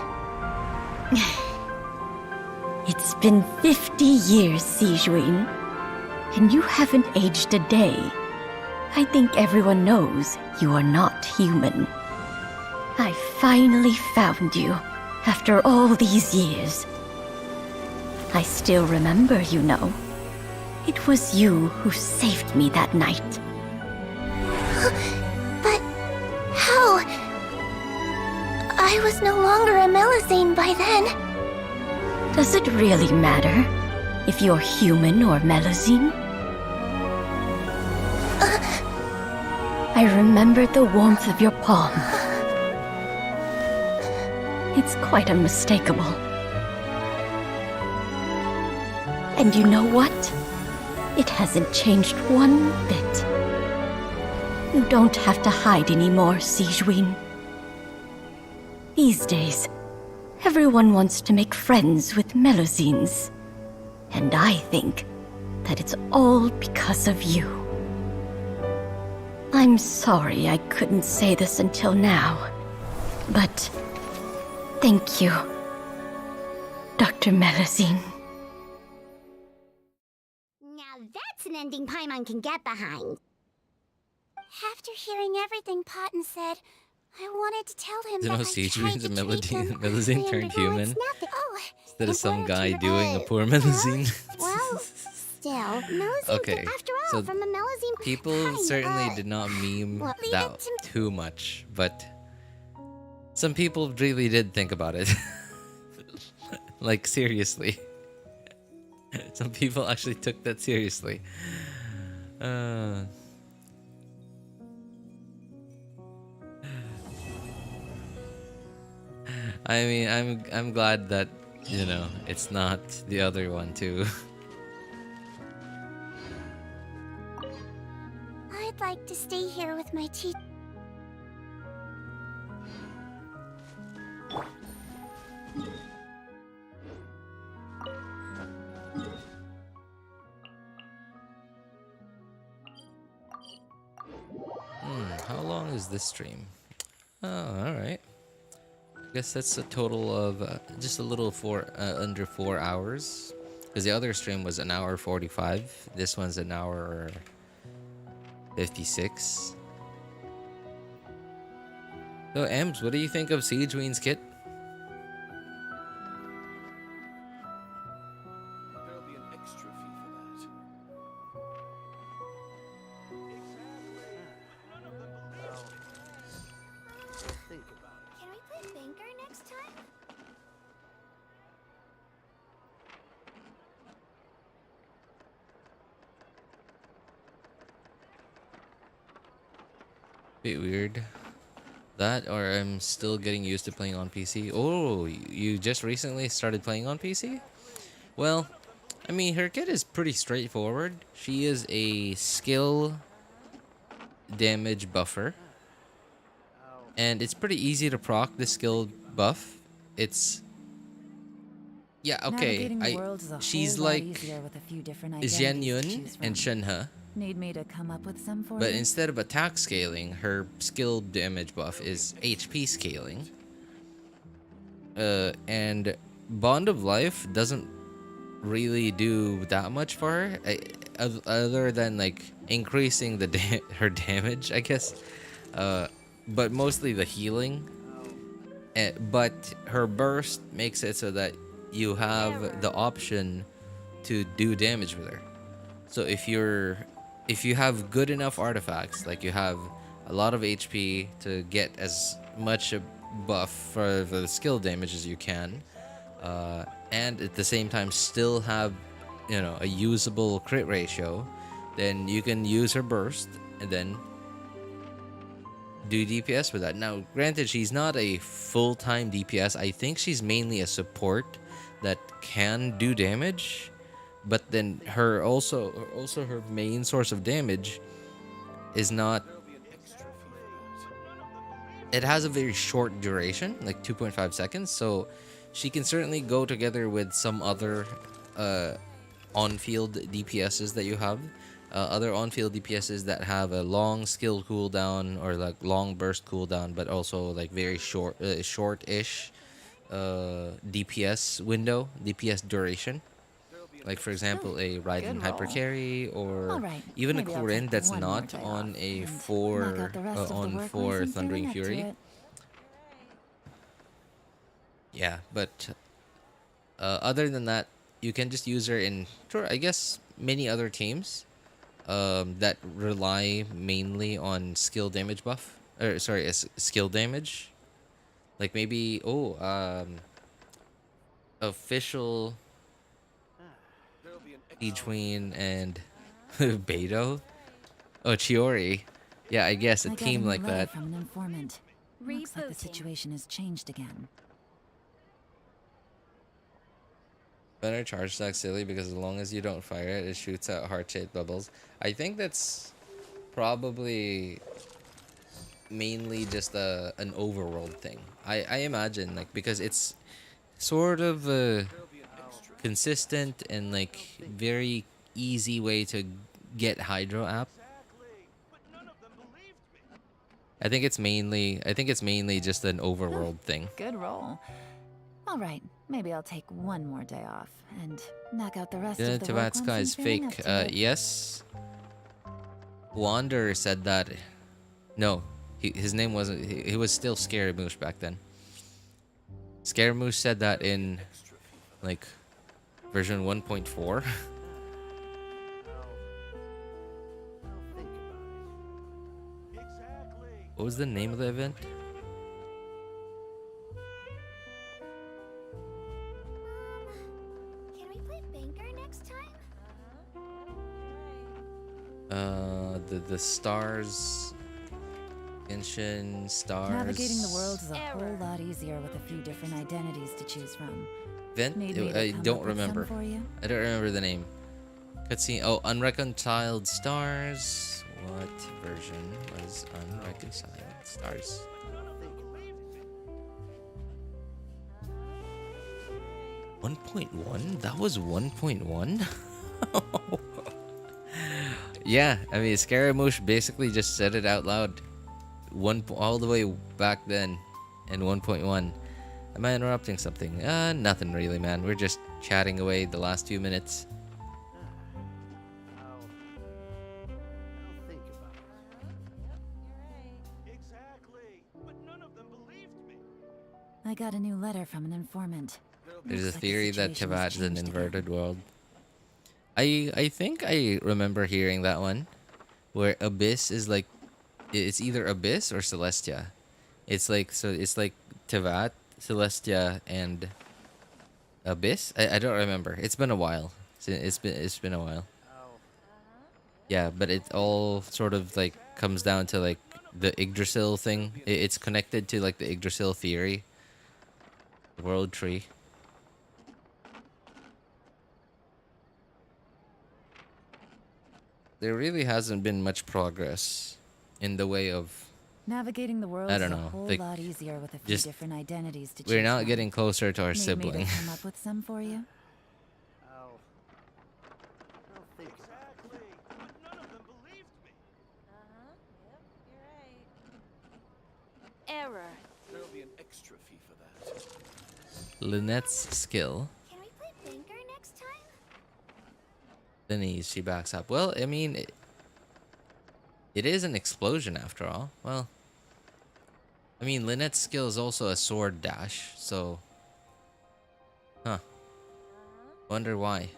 It's been 50 years, Sigewinne, and you haven't aged a day. I think everyone knows you are not human. I finally found you, after all these years. I still remember, you know. It was you who saved me that night. But how? I was no longer a Melusine by then. Does it really matter if you're human or Melusine? I remember the warmth of your palm. It's quite unmistakable. And you know what? It hasn't changed one bit. You don't have to hide anymore, Sigewinne. These days, everyone wants to make friends with Melusines. And I think that it's all because of you. I'm sorry I couldn't say this until now, but thank you, Dr. Melusine. Now that's an ending Paimon can get behind. After hearing everything Potten said, I wanted to tell him You that know, I tried Sigewinne's to a treat him. Melusine I turned understand human. it's nothing. Oh, Instead of some guy to doing a poor Melusine. well, still, Melusine, Okay, after all, so from a Melusine people kind, certainly did not meme well, leave that it to- too much, but some people really did think about it. Like, seriously. Some people actually took that seriously. I mean, I'm glad that, you know, it's not the other one too. I'd like to stay here with my teacher. How long is this stream? Oh, alright. I guess that's a total of just a little under 4 hours. Because the other stream was an hour 45. This one's an hour 56. So, Ems, what do you think of Sigewinne's kit? There'll be an extra fee for that. Think about it. Can we play banker next time? Bit weird. That, or I'm still getting used to playing on PC. Oh, you just recently started playing on PC? Well, I mean, her kit is pretty straightforward. She is a skill damage buffer. And it's pretty easy to proc the skill buff. It's... Yeah, okay. She's like Xianyun and Shenhe. Need me to come up with some for But you? instead of attack scaling, her skill damage buff is HP scaling. And Bond of Life doesn't really do that much for her, other than like increasing the her damage, I guess. But mostly the healing. But her burst makes it so that you have the option to do damage with her. So if you have good enough artifacts, like you have a lot of HP to get as much a buff for the skill damage as you can, and at the same time still have, you know, a usable crit ratio, then you can use her burst and then do DPS with that. Now, granted, she's not a full-time DPS. I think she's mainly a support that can do damage. But then her her main source of damage is not. It has a very short duration, like 2.5 seconds. So she can certainly go together with some other on-field DPSs that you have. Other on-field DPSs that have a long skill cooldown or like long burst cooldown, but also like very short-ish DPS window, DPS duration. Like, for example, a Raiden Hypercarry, or even a Clorinde that's not on a 4 Thundering Fury. Yeah, but other than that, you can just use her in, sure, I guess, many other teams that rely mainly on skill damage buff. Or, sorry, skill damage. Like maybe, official Sigewinne and Beto. Oh, Chiori. Yeah, I guess a team like that. From an informant. Looks like the situation has changed again. Better charge attack silly because as long as you don't fire it, it shoots out heart-shaped bubbles. I think that's probably mainly just an overworld thing. I imagine, like, because it's sort of consistent and like very easy way to get Hydro app. I think it's mainly just an overworld thing. Good roll. All right, maybe I'll take one more day off and knock out the rest of the work Tevat's once guy I'm is feeling fake. up to it. Yes. Wander said that. No, his name wasn't. He was still Scaramouche back then. Scaramouche said that in like version 1.4. What was the name of the event? Can we play Banker next time? The stars. Genshin stars. Navigating the world is a whole lot easier with a few different identities to choose from. Event? Need me to I come don't up with some remember. for you? I don't remember the name. Cutscene. Oh, Unreconciled Stars. What version was Unreconciled Stars? One 1.1? That was 1.1? Yeah, I mean, Scaramouche basically just said it out loud. All the way back then in 1.1. Am I interrupting something? Nothing really, man. We're just chatting away the last few minutes. I got a new letter from an informant. There's a Looks like the theory that situation has Tevat is an changed again. inverted world. I think I remember hearing that one, where Abyss is like, it's either Abyss or Celestia. It's like Tevat, Celestia, and Abyss. I don't remember. It's been a while. It's been a while. Yeah, but it all sort of like comes down to like the Yggdrasil thing. It's connected to like the Yggdrasil theory. World tree. There really hasn't been much progress in the way of, Navigating the world I is don't a know, whole like, lot easier with a few just- different identities to choose we're not from. getting closer to our Need me sibling. to come up with some for you? Error. There'll be an extra fee for that. Lynette's skill. Can we play Banker next time? Denise, she backs up. Well, I mean, it is an explosion after all. Well, I mean, Lynette's skill is also a sword dash, so. Huh. Wonder why.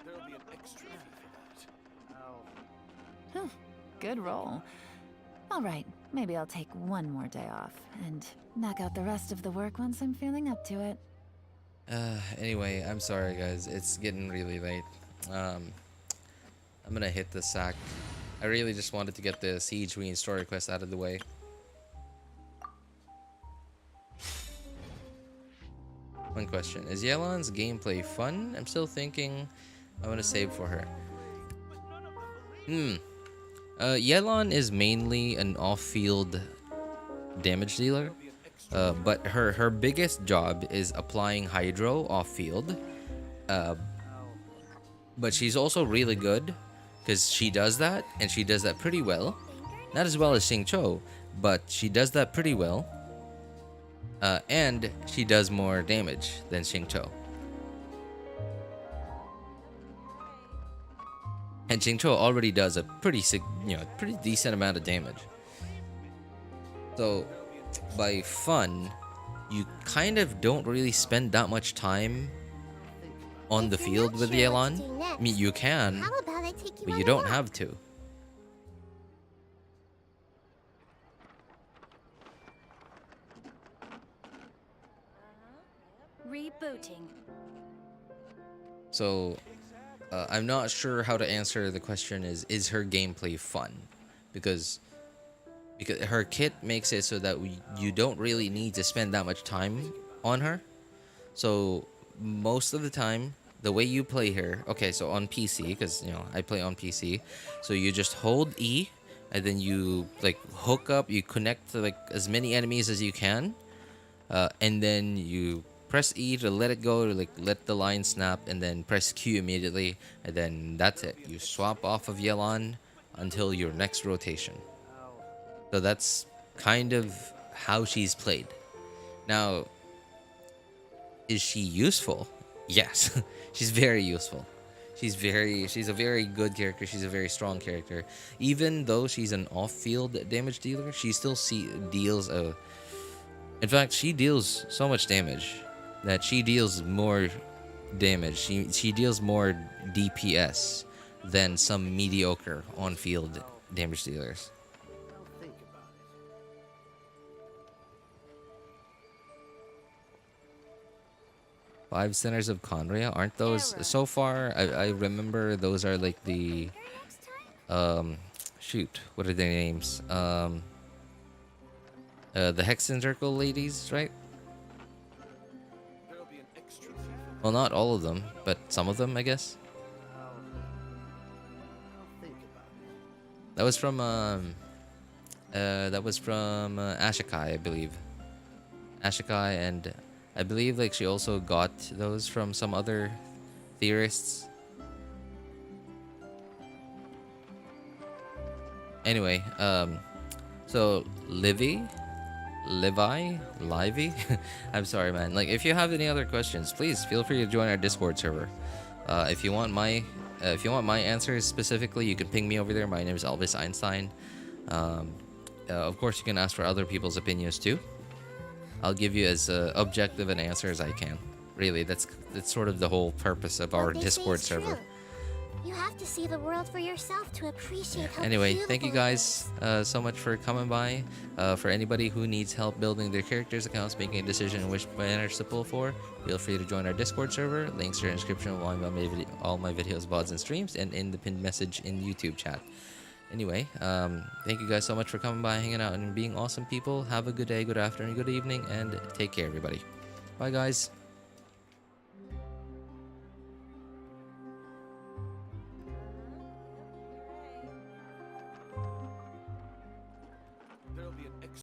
There'll be an extra fee for that. Huh, good roll. All right, maybe I'll take one more day off and knock out the rest of the work once I'm feeling up to it. Anyway, I'm sorry guys, it's getting really late. I'm gonna hit the sack. I really just wanted to get the Sigewinne story quest out of the way. One question, is Yelan's gameplay fun? I'm still thinking. I want to save for her. Yelan is mainly an off-field damage dealer. But her biggest job is applying Hydro off-field. But she's also really good because she does that, and she does that pretty well. Not as well as Xingqiu, but she does that pretty well. And she does more damage than Xingqiu. And Xingqiu already does a pretty decent amount of damage. So, by fun, you kind of don't really spend that much time on the field with Yelan. I mean, you can, How about I take you but on you a don't walk? have to. Rebooting. So, I'm not sure how to answer the question is her gameplay fun? Because her kit makes it so that you don't really need to spend that much time on her. So most of the time, the way you play her, okay, so on PC, because you know I play on PC, so you just hold E, and then you like hook up, you connect to like as many enemies as you can, and then you press E to let it go, to like let the line snap, and then press Q immediately, and then that's it. You swap off of Yelan until your next rotation. So that's kind of how she's played. Now, is she useful? Yes. She's very useful. She's a very good character. She's a very strong character. Even though she's an off-field damage dealer, she still deals a... In fact, she deals so much damage that she deals more damage. She deals more DPS than some mediocre on-field damage dealers. Five Centers of Conria, aren't those so far? I remember those are like the shoot, what are their names? The Hexencircle ladies, right? Well, not all of them, but some of them, I guess. That was from Ashikai, I believe. Ashikai, and I believe like she also got those from some other theorists. Anyway, so Livy, I'm sorry, man. Like, if you have any other questions, please feel free to join our Discord server. If you want my answers specifically, you can ping me over there. My name is Elvis Einstein. Of course, you can ask for other people's opinions too. I'll give you as objective an answer as I can. Really, that's sort of the whole purpose of our Discord server. You have to see the world for yourself to appreciate how Anyway, beautiful thank you it guys so much for coming by. For anybody who needs help building their characters' accounts, making a decision on which banners to pull for, feel free to join our Discord server. Links are in the description of all my videos, VODs, and streams, and in the pinned message in YouTube chat. Anyway, thank you guys so much for coming by, hanging out, and being awesome people. Have a good day, good afternoon, good evening, and take care, everybody. Bye, guys.